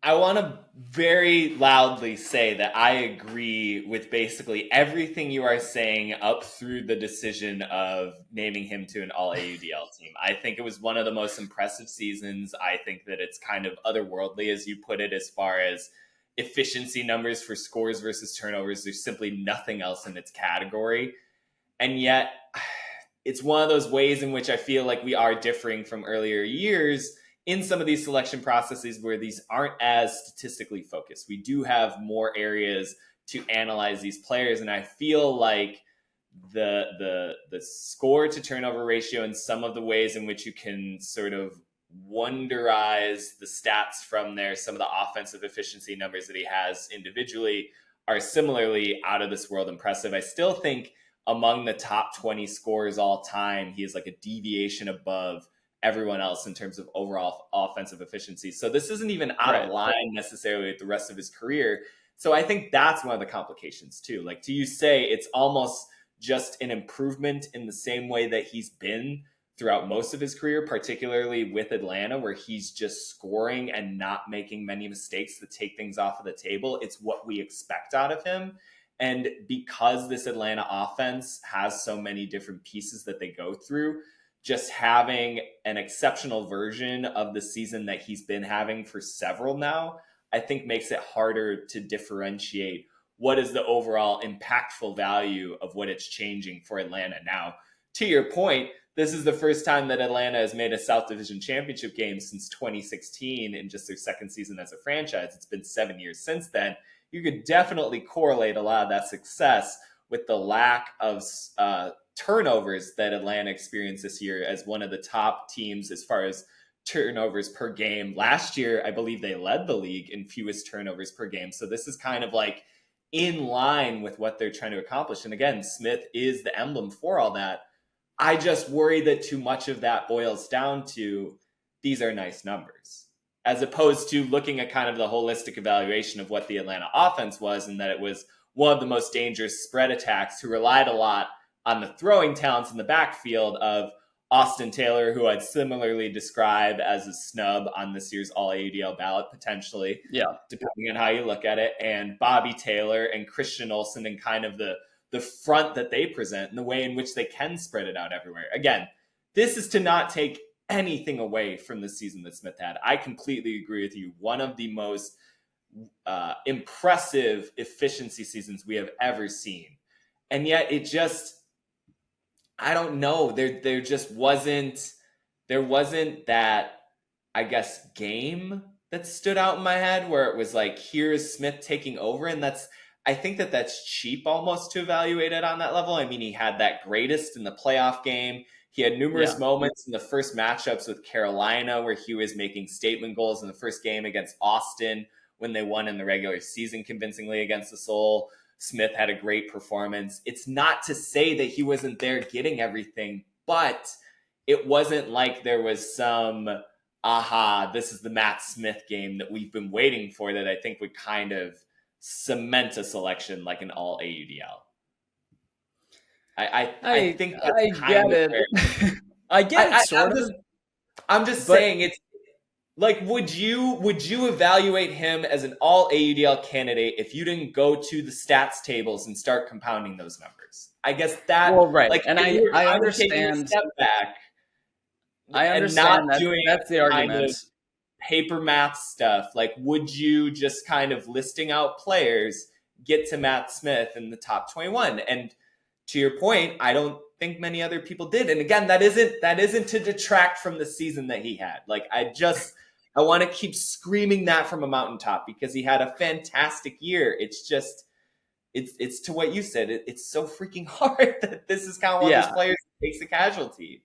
I want to very loudly say that I agree with basically everything you are saying up through the decision of naming him to an all-AUDL team. I think it was one of the most impressive seasons. I think that it's kind of otherworldly, as you put it, as far as efficiency numbers for scores versus turnovers. There's simply nothing else in its category. And yet, it's one of those ways in which I feel like we are differing from earlier years in some of these selection processes where these aren't as statistically focused. We do have more areas to analyze these players, and I feel like the score to turnover ratio and some of the ways in which you can sort of wonderize the stats from there, some of the offensive efficiency numbers that he has individually are similarly out of this world impressive. I still think among the top 20 scorers all time, he is like a deviation above everyone else in terms of overall offensive efficiency. So this isn't even out of line necessarily with the rest of his career. So I think that's one of the complications too. Like, to you say it's almost just an improvement in the same way that he's been throughout most of his career, particularly with Atlanta, where he's just scoring and not making many mistakes to take things off of the table. It's what we expect out of him. And because this Atlanta offense has so many different pieces that they go through, just having an exceptional version of the season that he's been having for several now, I think makes it harder to differentiate what is the overall impactful value of what it's changing for Atlanta now. To your point, this is the first time that Atlanta has made a South Division championship game since 2016 in just their second season as a franchise. It's been 7 years since then. You could definitely correlate a lot of that success with the lack of turnovers that Atlanta experienced this year as one of the top teams as far as turnovers per game. Last year, I believe they led the league in fewest turnovers per game. So this is kind of like in line with what they're trying to accomplish. And again, Smith is the emblem for all that. I just worry that too much of that boils down to these are nice numbers, as opposed to looking at kind of the holistic evaluation of what the Atlanta offense was, and that it was one of the most dangerous spread attacks who relied a lot on the throwing talents in the backfield of Austin Taylor, who I'd similarly describe as a snub on this year's All-AUDL ballot, potentially, depending on how you look at it, and Bobby Taylor and Christian Olsen, and kind of the front that they present and the way in which they can spread it out everywhere. Again, this is to not take anything away from the season that Smith had. I completely agree with you. One of the most impressive efficiency seasons we have ever seen. And yet it just, I don't know, there just wasn't that, I guess, game that stood out in my head where it was like, here's Smith taking over. And I think that's cheap almost to evaluate it on that level. I mean, he had that greatest in the playoff game. He had numerous moments in the first matchups with Carolina where he was making statement goals in the first game against Austin when they won in the regular season convincingly against the Soul. Smith had a great performance. It's not to say that he wasn't there getting everything, but it wasn't like there was some, this is the Matt Smith game that we've been waiting for that I think would kind of cement a selection like an all AUDL. I think that's I get it. I get it, sort of. I'm just saying Like, would you evaluate him as an all AUDL candidate if you didn't go to the stats tables and start compounding those numbers? I guess that, Well, right, like, and if you were I kind of taking a understand. step back I and not understand doing that's the kind argument. of paper math stuff, like, would you just kind of listing out players get to Matt Smith in the top 21? And to your point, I don't think many other people did. And again, that isn't to detract from the season that he had. Like, I want to keep screaming that from a mountaintop because he had a fantastic year. It's just, it's to what you said. It's so freaking hard that this is kind of one of those players that takes a casualty.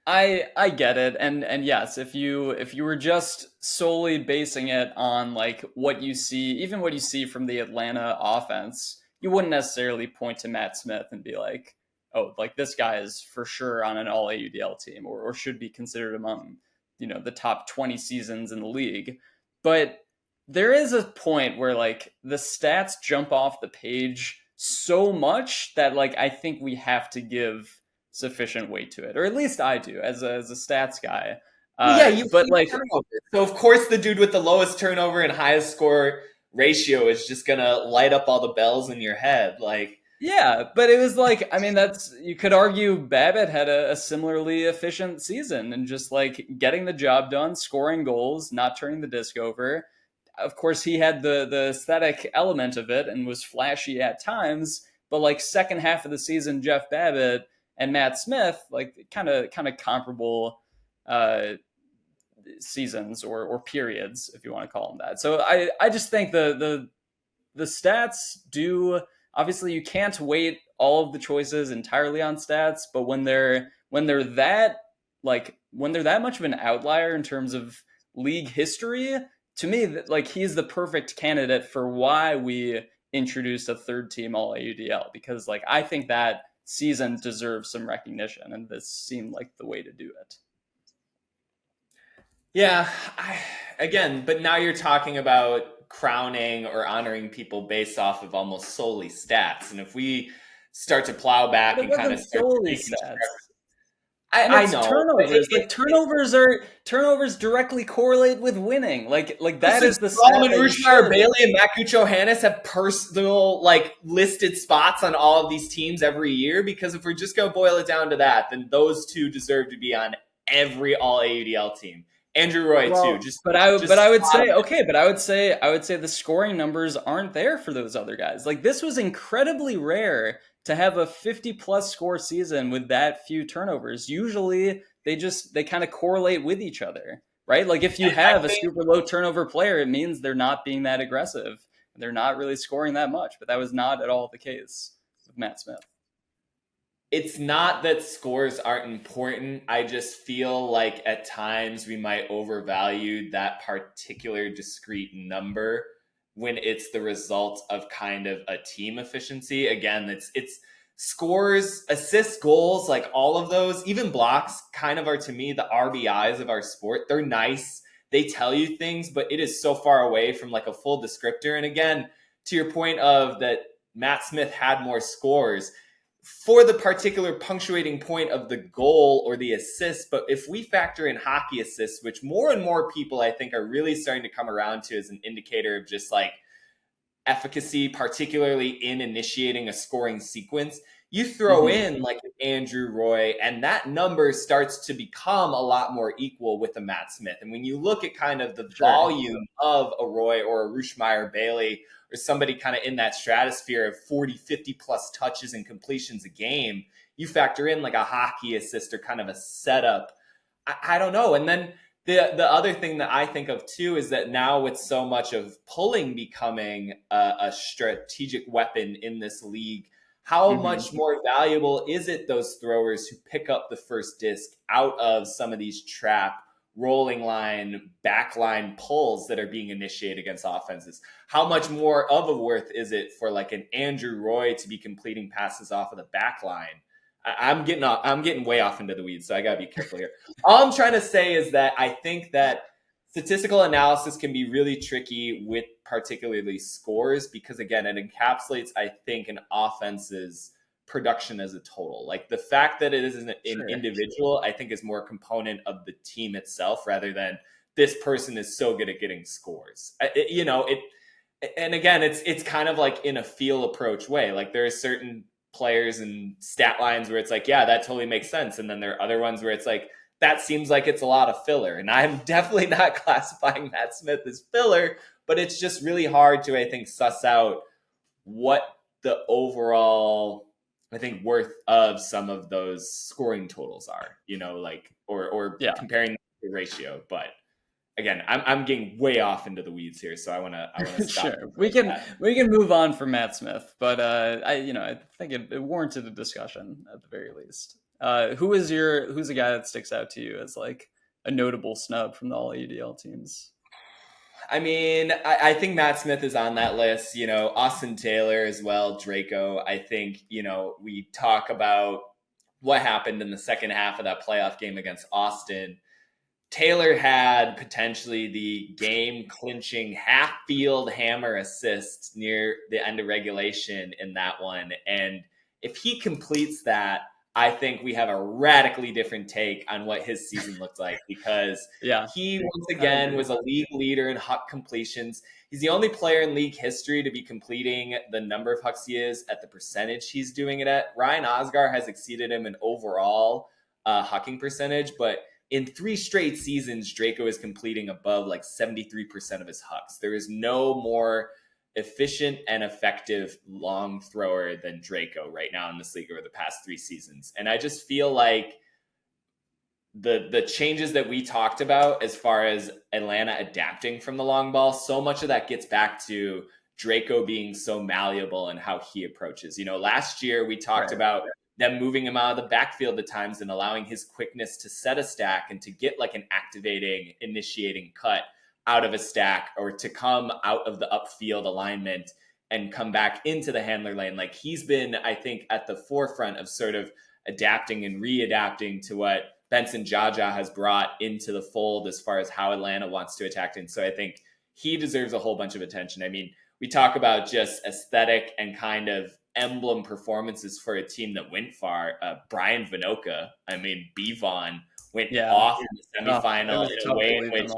I get it, and yes, if you were just solely basing it on like what you see, even what you see from the Atlanta offense, you wouldn't necessarily point to Matt Smith and be like, oh, like this guy is for sure on an all AUDL team or should be considered among, the top 20 seasons in the league. But there is a point where like the stats jump off the page so much that like I think we have to give sufficient weight to it, or at least I do as a stats guy. But like, turnover. So of course the dude with the lowest turnover and highest score ratio is just gonna light up all the bells in your head. Like, yeah, but it was like, I mean, you could argue Babbitt had a similarly efficient season and just like getting the job done, scoring goals, not turning the disc over. Of course, he had the aesthetic element of it and was flashy at times, but like second half of the season, Jeff Babbitt and Matt Smith, like kind of comparable seasons or periods, if you want to call them that. So I just think the stats do, obviously you can't weight all of the choices entirely on stats, but when they're that much of an outlier in terms of league history, to me, like he's the perfect candidate for why we introduced a third team all AUDL, because like I think that season deserves some recognition, and this seemed like the way to do it. Yeah, but now you're talking about crowning or honoring people based off of almost solely stats, and if we start to plow back and kind of solely stats, I know turnovers. Turnovers directly correlate with winning. Like that is the Solomon Rushmeyer Bailey and Makucho Hannes have personal like listed spots on all of these teams every year, because if we're just gonna boil it down to that, then those two deserve to be on every all AUDL team. Andrew Roy too. I would say the scoring numbers aren't there for those other guys. Like this was incredibly rare to have a 50+ score season with that few turnovers. Usually they kind of correlate with each other, right? Like if you have a super low turnover player, it means they're not being that aggressive. They're not really scoring that much, but that was not at all the case with Matt Smith. It's not that scores aren't important. I just feel like at times we might overvalue that particular discrete number when it's the result of kind of a team efficiency. Again, it's scores, assists, goals, like all of those, even blocks kind of are to me the RBIs of our sport. They're nice. They tell you things, but it is so far away from like a full descriptor. And again, to your point of that Matt Smith had more scores for the particular punctuating point of the goal or the assist. But if we factor in hockey assists, which more and more people I think are really starting to come around to as an indicator of just like efficacy, particularly in initiating a scoring sequence, you throw in like Andrew Roy and that number starts to become a lot more equal with a Matt Smith. And when you look at kind of the volume of a Roy or a Rushmeyer Bailey or somebody kind of in that stratosphere of 40, 50 plus touches and completions a game, you factor in like a hockey assist or kind of a setup. I don't know. And then the other thing that I think of too is that now with so much of pulling becoming a strategic weapon in this league, how much more valuable is it those throwers who pick up the first disc out of some of these trap rolling line, backline pulls that are being initiated against offenses? How much more of a worth is it for like an Andrew Roy to be completing passes off of the back line? I'm getting way off into the weeds, so I gotta be careful here. All I'm trying to say is that I think that statistical analysis can be really tricky with particularly scores, because again, it encapsulates, I think, an offense's production as a total. Like the fact that it is an individual, I think is more a component of the team itself rather than this person is so good at getting scores. And again, it's kind of like in a feel approach way. Like there are certain players and stat lines where it's like, yeah, that totally makes sense. And then there are other ones where it's like, that seems like it's a lot of filler. And I'm definitely not classifying Matt Smith as filler, but it's just really hard to, I think, suss out what the overall, I think, worth of some of those scoring totals are, or comparing the ratio. But again, I'm getting way off into the weeds here, so I want to stop. Sure, we can move on from Matt Smith, but I think it warranted a discussion at the very least. Who's a guy that sticks out to you as like a notable snub from the all AUDL teams? I mean, I think Matt Smith is on that list, Austin Taylor as well, Draco. I think, we talk about what happened in the second half of that playoff game against Austin. Taylor had potentially the game-clinching half-field hammer assist near the end of regulation in that one. And if he completes that, I think we have a radically different take on what his season looked like, because he once again was a league leader in huck completions. He's the only player in league history to be completing the number of hucks he is at the percentage he's doing it at. Ryan Osgar has exceeded him in overall hucking percentage, but in 3 straight seasons, Draco is completing above like 73% of his hucks. There is no more efficient and effective long thrower than Draco right now in this league over the past 3 seasons. And I just feel like the changes that we talked about as far as Atlanta adapting from the long ball, so much of that gets back to Draco being so malleable and how he approaches. Last year we talked about them moving him out of the backfield at times and allowing his quickness to set a stack and to get like an activating, initiating cut out of a stack, or to come out of the upfield alignment and come back into the handler lane. Like he's been, I think, at the forefront of sort of adapting and readapting to what Benson Jaja has brought into the fold as far as how Atlanta wants to attack. And so I think he deserves a whole bunch of attention. I mean, we talk about just aesthetic and kind of emblem performances for a team that went far. Brian Vinoka, B-Von went off in the semifinal in a way in which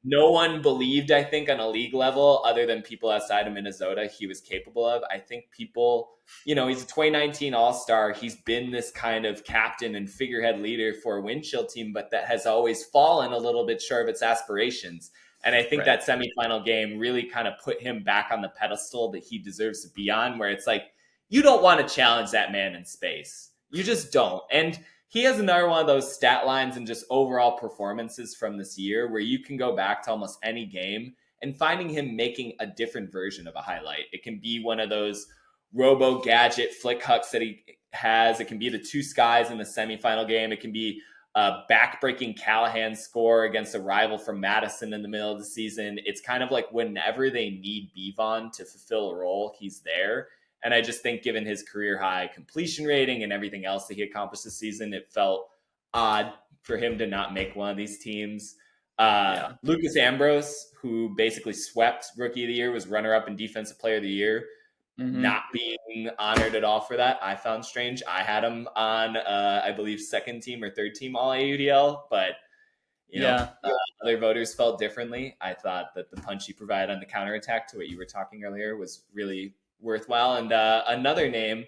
no one believed, I think, on a league level, other than people outside of Minnesota, he was capable of. I think people, he's a 2019 All-Star. He's been this kind of captain and figurehead leader for a wind chill team, but that has always fallen a little bit short of its aspirations. And I think that semifinal game really kind of put him back on the pedestal that he deserves to be on, where it's like, you don't want to challenge that man in space. You just don't. And he has another one of those stat lines and just overall performances from this year where you can go back to almost any game and finding him making a different version of a highlight. It can be one of those robo gadget flick hucks that he has. It can be the 2 skies in the semifinal game. It can be a backbreaking Callahan score against a rival from Madison in the middle of the season. It's kind of like whenever they need Bevon to fulfill a role, he's there. And I just think given his career high completion rating and everything else that he accomplished this season, it felt odd for him to not make one of these teams. Lucas Ambrose, who basically swept Rookie of the Year, was runner-up and Defensive Player of the Year, not being honored at all for that, I found strange. I had him on, I believe, 2nd team or 3rd team all AUDL, but other voters felt differently. I thought that the punch he provided on the counterattack to what you were talking earlier was really worthwhile. And another name,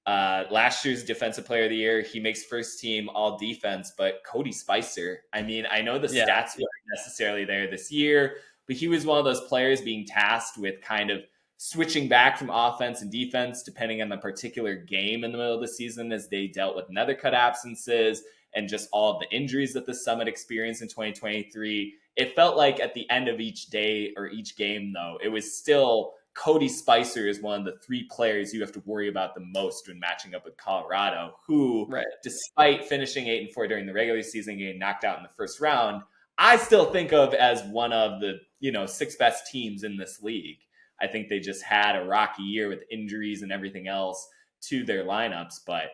last year's Defensive Player of the Year, he makes 1st team all defense, but Cody Spicer. I mean, I know the stats weren't necessarily there this year, but he was one of those players being tasked with kind of switching back from offense and defense depending on the particular game in the middle of the season as they dealt with nether cut absences and just all of the injuries that the Summit experienced in 2023. It felt like at the end of each day or each game, though, it was still Cody Spicer is one of the 3 players you have to worry about the most when matching up with Colorado, who, despite finishing 8-4 during the regular season, getting knocked out in the first round, I still think of as one of the 6 best teams in this league. I think they just had a rocky year with injuries and everything else to their lineups. But,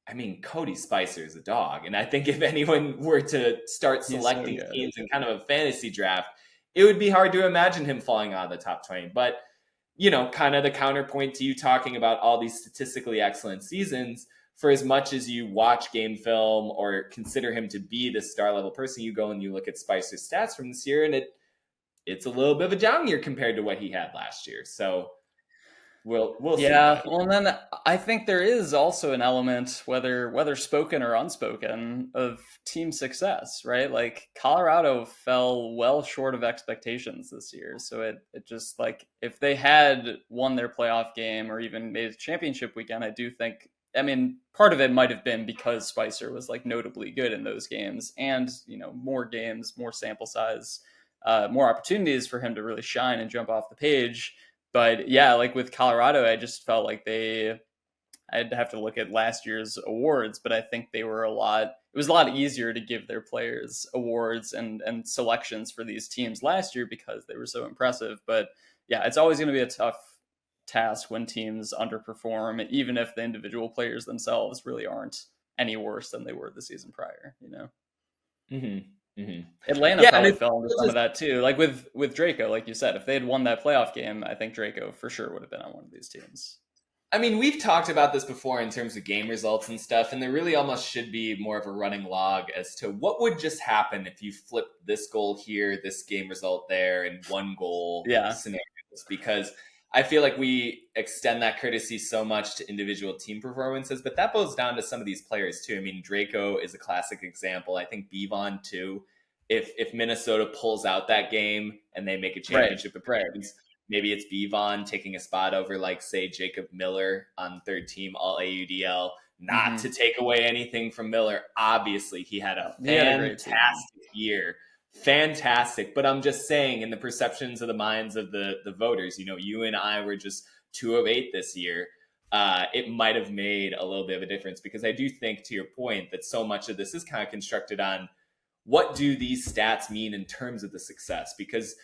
I mean, Cody Spicer is a dog. And I think if anyone were to start selecting teams in kind of a fantasy draft, it would be hard to imagine him falling out of the top 20. But, kind of the counterpoint to you talking about all these statistically excellent seasons, for as much as you watch game film or consider him to be the star level person, you go and you look at Spicer's stats from this year, and it's a little bit of a down year compared to what he had last year. So we'll see. Yeah, well, and then I think there is also an element, whether spoken or unspoken, of team success, right? Like Colorado fell well short of expectations this year. So it just, like, if they had won their playoff game or even made a championship weekend, I do think, I mean, part of it might have been because Spicer was like notably good in those games, and, you know, more games, more sample size, more opportunities for him to really shine and jump off the page. But yeah, like with Colorado, I just felt like I'd have to look at last year's awards, but I think it was a lot easier to give their players awards and selections for these teams last year because they were so impressive. But yeah, it's always going to be a tough task when teams underperform, even if the individual players themselves really aren't any worse than they were the season prior, you know? Mm-hmm. Mm-hmm. Atlanta probably fell into some of that too. Like with Draco, like you said, if they had won that playoff game, I think Draco for sure would have been on one of these teams. I mean, we've talked about this before in terms of game results and stuff, and there really almost should be more of a running log as to what would just happen if you flipped this goal here, this game result there, and one goal scenarios. Because I feel like we extend that courtesy so much to individual team performances, but that boils down to some of these players too. I mean, Draco is a classic example. I think Bevon too. If Minnesota pulls out that game and they make a championship appearance, maybe it's Bevon taking a spot over, like, say, Jacob Miller on third team all AUDL. Not to take away anything from Miller. Obviously, he had a fantastic year. Fantastic. But I'm just saying, in the perceptions of the minds of the voters, you know, you and I were just 2 of 8 this year. It might have made a little bit of a difference, because I do think, to your point, that so much of this is kind of constructed on what do these stats mean in terms of the success? Because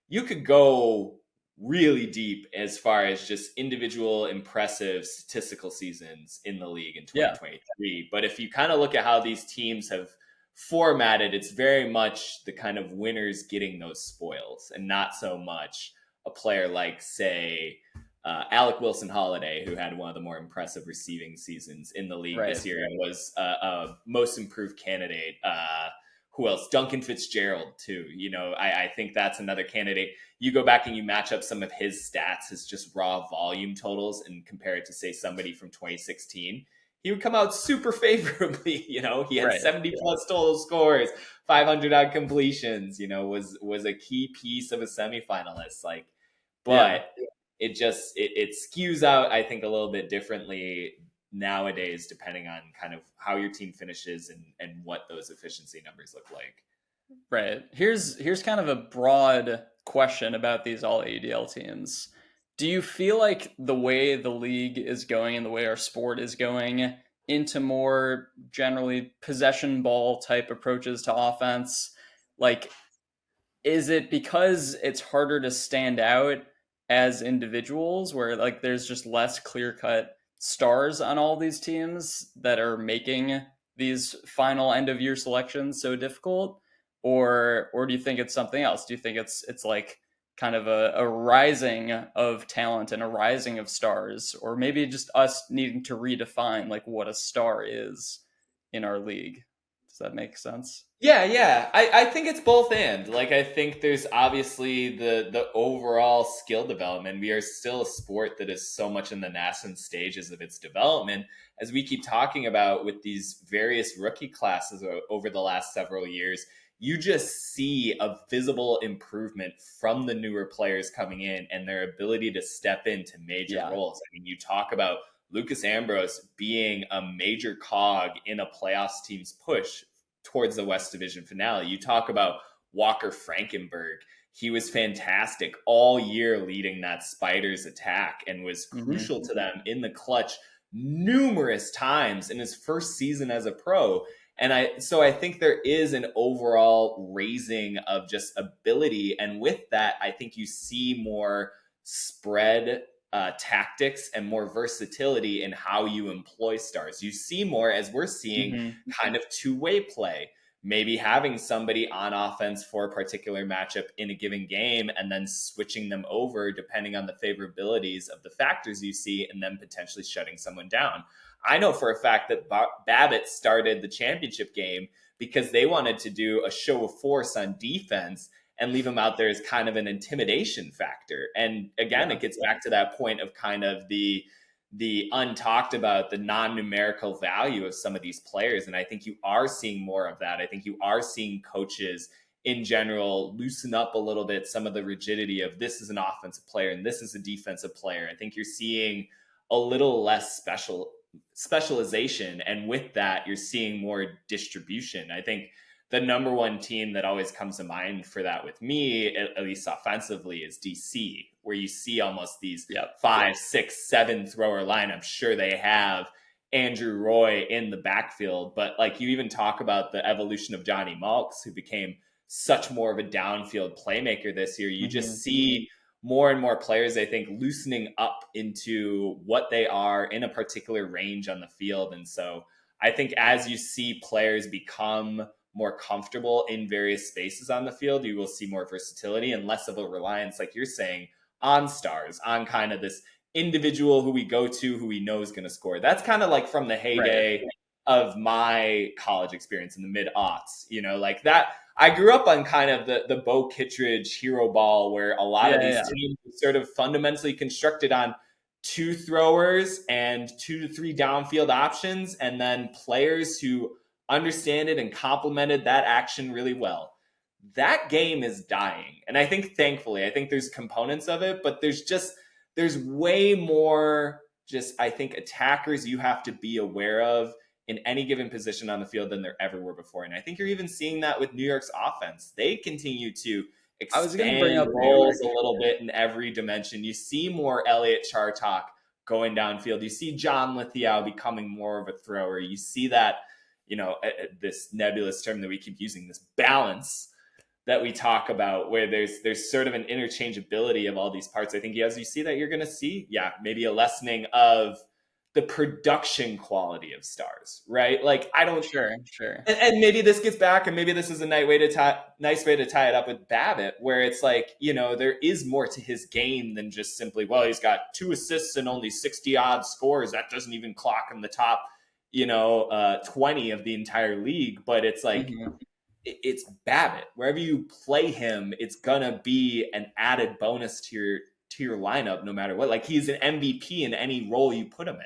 you could go really deep as far as just individual impressive statistical seasons in the league in 2023. Yeah. But if you kind of look at how these teams have formatted, it's very much the kind of winners getting those spoils, and not so much a player like, say, Alec Wilson-Holiday, who had one of the more impressive receiving seasons in the league this year and was a most improved candidate. Who else? Duncan Fitzgerald, too. You know, I think that's another candidate. You go back and you match up some of his stats, his just raw volume totals, and compare it to, say, somebody from 2016. He would come out super favorably. You know, he had 70 plus total scores, 500 odd completions, you know, was a key piece of a semifinalist. Like, but it skews out, I think, a little bit differently nowadays, depending on kind of how your team finishes and what those efficiency numbers look like. Right. Here's kind of a broad question about these all AUDL teams. Do you feel like the way the league is going and the way our sport is going into more generally possession ball type approaches to offense, like, is it because it's harder to stand out as individuals, where, like, there's just less clear-cut stars on all these teams that are making these final end of year selections so difficult? Or do you think it's something else? Do you think it's like kind of a rising of talent and a rising of stars, or maybe just us needing to redefine, like, what a star is in our league? Does that make sense? Yeah. I think it's both and. Like, I think there's obviously the overall skill development. We are still a sport that is so much in the nascent stages of its development, as we keep talking about with these various rookie classes over the last several years. You just see a visible improvement from the newer players coming in and their ability to step into major roles. I mean, you talk about Lucas Ambrose being a major cog in a playoffs team's push towards the West Division finale. You talk about Walker Frankenberg. He was fantastic all year leading that Spiders attack and was crucial to them in the clutch numerous times in his first season as a pro. And so I think there is an overall raising of just ability. And with that, I think you see more spread tactics and more versatility in how you employ stars. You see more, as we're seeing, kind of two-way play. Maybe having somebody on offense for a particular matchup in a given game and then switching them over depending on the favorabilities of the factors you see, and then potentially shutting someone down. I know for a fact that Babbitt started the championship game because they wanted to do a show of force on defense and leave him out there as kind of an intimidation factor. And again, it gets back to that point of kind of the untalked about, the non-numerical value of some of these players. And I think you are seeing more of that. I think you are seeing coaches in general loosen up a little bit some of the rigidity of this is an offensive player and this is a defensive player. I think you're seeing a little less specialization. And with that, you're seeing more distribution. I think the number one team that always comes to mind for that with me, at least offensively, is DC, where you see almost these 5, 6, 7 thrower line. I'm sure they have Andrew Roy in the backfield, but like you even talk about the evolution of Johnny Malks, who became such more of a downfield playmaker this year. You just see more and more players, I think, loosening up into what they are in a particular range on the field. And so I think as you see players become more comfortable in various spaces on the field, you will see more versatility and less of a reliance, like you're saying, on stars, on kind of this individual who we go to, who we know is going to score. That's kind of like from the heyday of my college experience in the mid-aughts, like that. I grew up on kind of the Bo Kittredge hero ball, where a lot of these teams were sort of fundamentally constructed on 2 throwers and 2 to 3 downfield options, and then players who understand it and complemented that action really well. That game is dying. And I think, thankfully, I think there's components of it, but there's way more I think attackers you have to be aware of in any given position on the field than there ever were before. And I think you're even seeing that with New York's offense. They continue to expand roles a little bit in every dimension. You see more Elliott Chartok going downfield. You see John Lithia becoming more of a thrower. You see that, this nebulous term that we keep using, this balance that we talk about, where there's sort of an interchangeability of all these parts. I think as you see that, you're going to see, maybe a lessening of the production quality of stars, right? Like I don't sure. And maybe this gets back, and maybe this is a nice way to tie it up with Babbitt, where it's like, there is more to his game than just simply, well, he's got 2 assists and only 60 odd scores. That doesn't even clock in the top, 20 of the entire league. But it's like, it's Babbitt. Wherever you play him, it's gonna be an added bonus to your lineup, no matter what. Like he's an MVP in any role you put him in.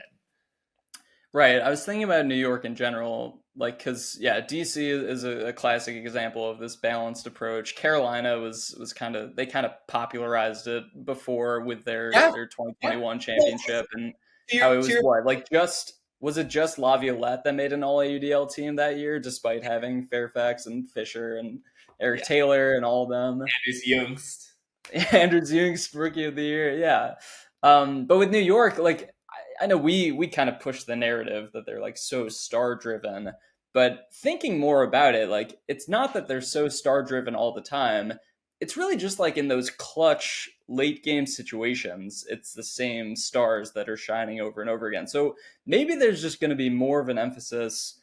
Right. I was thinking about New York in general, like, because DC is a classic example of this balanced approach. Carolina was they kind of popularized it before with their 2021 championship, and how it was was it just Laviolette that made an all AUDL team that year, despite having Fairfax and Fisher and Eric Taylor and all of them. Andrews Youngst, rookie of the year, but with New York, like I know we kind of push the narrative that they're like so star driven, but thinking more about it, like it's not that they're so star driven all the time. It's really just like in those clutch late game situations, it's the same stars that are shining over and over again. So maybe there's just going to be more of an emphasis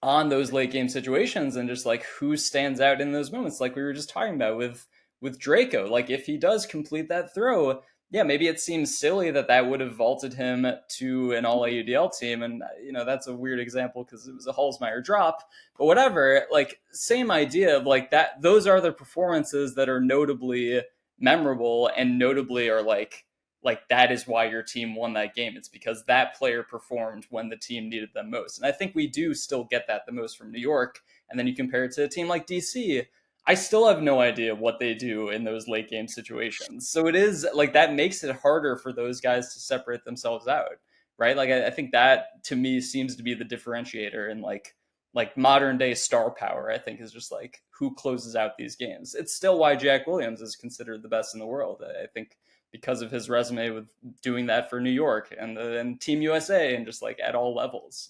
on those late game situations and just like who stands out in those moments, like we were just talking about with Draco. Like if he does complete that throw, maybe it seems silly that would have vaulted him to an all AUDL team. And, that's a weird example because it was a Halsmeyer drop, but whatever, like same idea of like that. Those are the performances that are notably memorable and notably are like that is why your team won that game. It's because that player performed when the team needed them most. And I think we do still get that the most from New York. And then you compare it to a team like DC, I still have no idea what they do in those late game situations. So it is like that makes it harder for those guys to separate themselves out, right? Like I think that to me seems to be the differentiator in like modern day star power. I think is just like who closes out these games. It's still why Jack Williams is considered the best in the world. I think because of his resume with doing that for New York and Team USA and just like at all levels.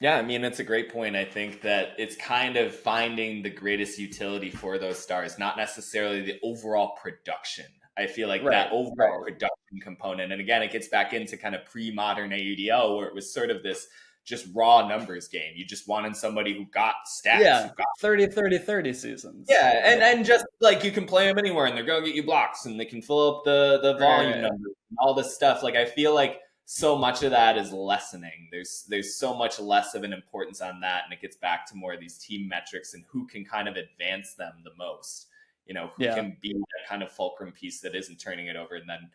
Yeah, I mean, it's a great point. I think that it's kind of finding the greatest utility for those stars, not necessarily the overall production. I feel like that overall production component. And again, it gets back into kind of pre-modern AUDL where it was sort of this just raw numbers game. You just wanted somebody who got stats. Yeah, who got 30 seasons. Yeah, and just like you can play them anywhere and they're going to get you blocks and they can fill up the volume numbers and all this stuff. Like I feel like so much of that is lessening. There's so much less of an importance on that, and it gets back to more of these team metrics and who can kind of advance them the most. Who can be that kind of fulcrum piece that isn't turning it over. And then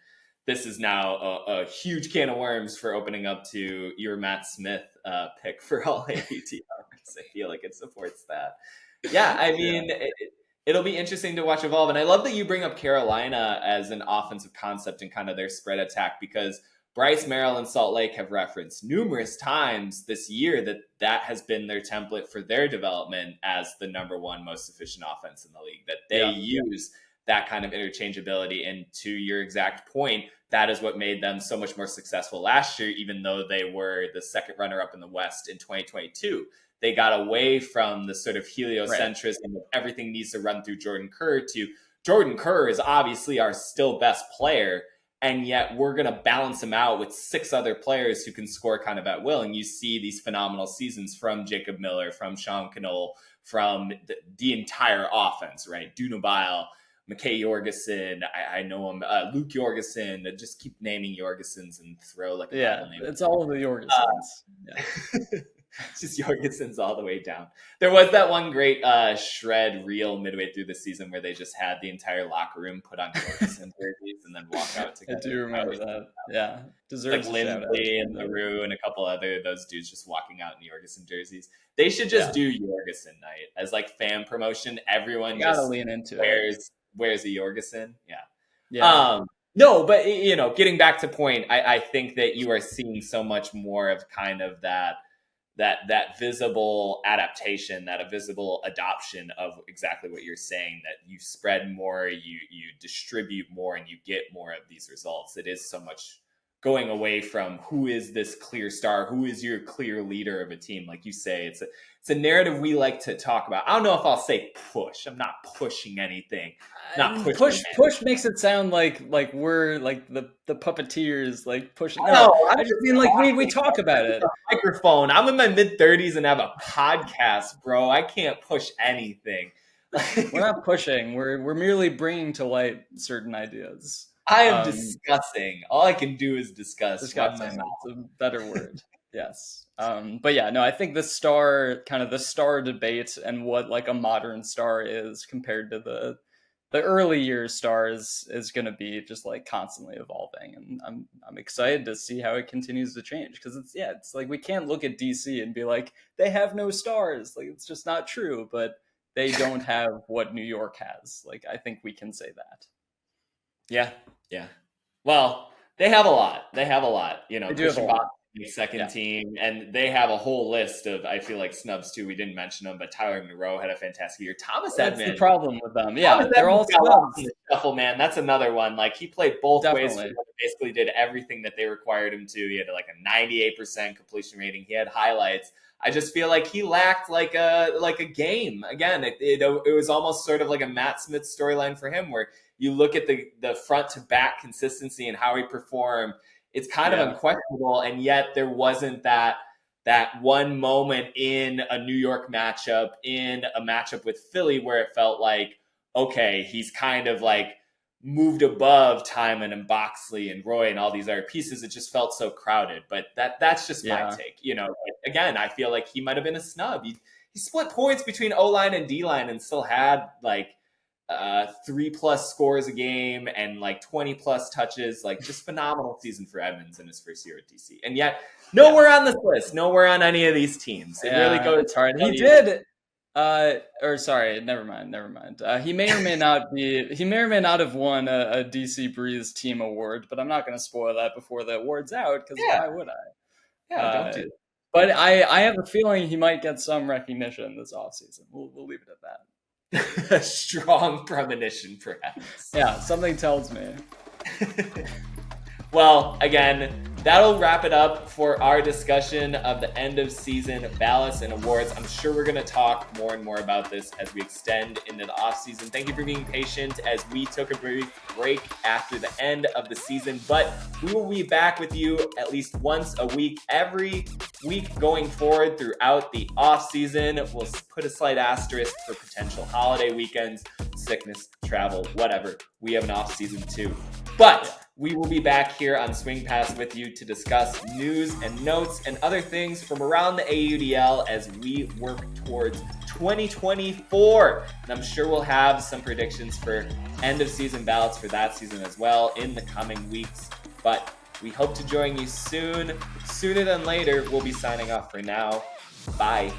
this is now a huge can of worms for opening up to your Matt Smith pick for all AUDL. I feel like it supports that. Yeah, I mean, it'll be interesting to watch evolve. And I love that you bring up Carolina as an offensive concept and kind of their spread attack, because Bryce, Merrill, and Salt Lake have referenced numerous times this year that has been their template for their development as the number one most efficient offense in the league, that they use that kind of interchangeability. And to your exact point, that is what made them so much more successful last year, even though they were the second runner-up in the West in 2022. They got away from the sort of heliocentrism of everything needs to run through Jordan Kerr to Jordan Kerr is obviously our still best player, and yet we're going to balance him out with 6 other players who can score kind of at will. And you see these phenomenal seasons from Jacob Miller, from Sean Knoll, from the entire offense, right? Dunabile, McKay Jorgensen, I know him, Luke Jorgensen, just keep naming Jorgensens and throw like a couple names. It's all of the Jorgensens. It's just Jorgensen's all the way down. There was that one great shred reel midway through the season where they just had the entire locker room put on Jorgensen jerseys and then walk out together. I do remember that. Yeah. Deserves like Lindley and LaRue and a couple other those dudes just walking out in Jorgensen jerseys. They should just do Jorgensen night as like fan promotion. Everyone gotta just lean into wears a Jorgensen. Yeah. No, but getting back to point, I think that you are seeing so much more of kind of that visible adaptation, that a visible adoption of exactly what you're saying, that you spread more, you distribute more, and you get more of these results. It is so much going away from who is this clear star, who is your clear leader of a team. Like you say, it's a narrative we like to talk about. I don't know if I'll say push. I'm not pushing anything. Push makes it sound like we're like the puppeteers, like pushing. No, I just mean like we talk about it. Microphone. I'm in my mid-30s and have a podcast, bro. I can't push anything. We're not pushing. We're merely bringing to light certain ideas. I am discussing. All I can do is discuss. Discussing. It's a better word. Yes. But yeah, no, I think the star debate and what like a modern star is compared to the early years stars is going to be just like constantly evolving. And I'm excited to see how it continues to change, because it's like we can't look at DC and be like, they have no stars. Like, it's just not true, but they don't have what New York has. Like, I think we can say that. Yeah. Well, they have a lot. They have a lot. They do have a lot. Second team, and they have a whole list of, I feel like, snubs too. We didn't mention them, but Tyler Monroe had a fantastic year. Thomas Edmond. That's the problem with them. Yeah, they're all snubs. Shuffle, man. That's another one. Like, he played both ways. Basically did everything that they required him to. He had like a 98% completion rating. He had highlights. I just feel like he lacked like a game. Again, it was almost sort of like a Matt Smith storyline for him, where you look at the front to back consistency and how he performed. It's kind of unquestionable, and yet there wasn't that one moment in a New York matchup, in a matchup with Philly, where it felt like, okay, he's kind of like moved above Timon and Boxley and Roy and all these other pieces. It just felt so crowded. But that's just my take. Again, I feel like he might have been a snub. He split points between O-line and D-line and still had like 3+ scores a game and like 20+ touches. Like, just phenomenal season for Edmonds in his first year at DC. And yet nowhere on this list, nowhere on any of these teams. It really goes. It's hard. He did. Sorry, never mind. He may or may not have won a DC Breeze team award, but I'm not going to spoil that before the award's out, because why would I? Yeah, don't do that. But I have a feeling he might get some recognition this offseason. We'll leave it at that. A strong premonition, perhaps. Yeah, something tells me. Well, again, that'll wrap it up for our discussion of the end of season ballots and awards. I'm sure we're going to talk more and more about this as we extend into the offseason. Thank you for being patient as we took a brief break after the end of the season, but we will be back with you at least once a week, every week going forward throughout the offseason. We'll put a slight asterisk for potential holiday weekends, sickness, travel, whatever. We have an offseason too. But We will be back here on Swing Pass with you to discuss news and notes and other things from around the AUDL as we work towards 2024. And I'm sure we'll have some predictions for end of season ballots for that season as well in the coming weeks. But we hope to join you soon. Sooner than later, we'll be signing off for now. Bye.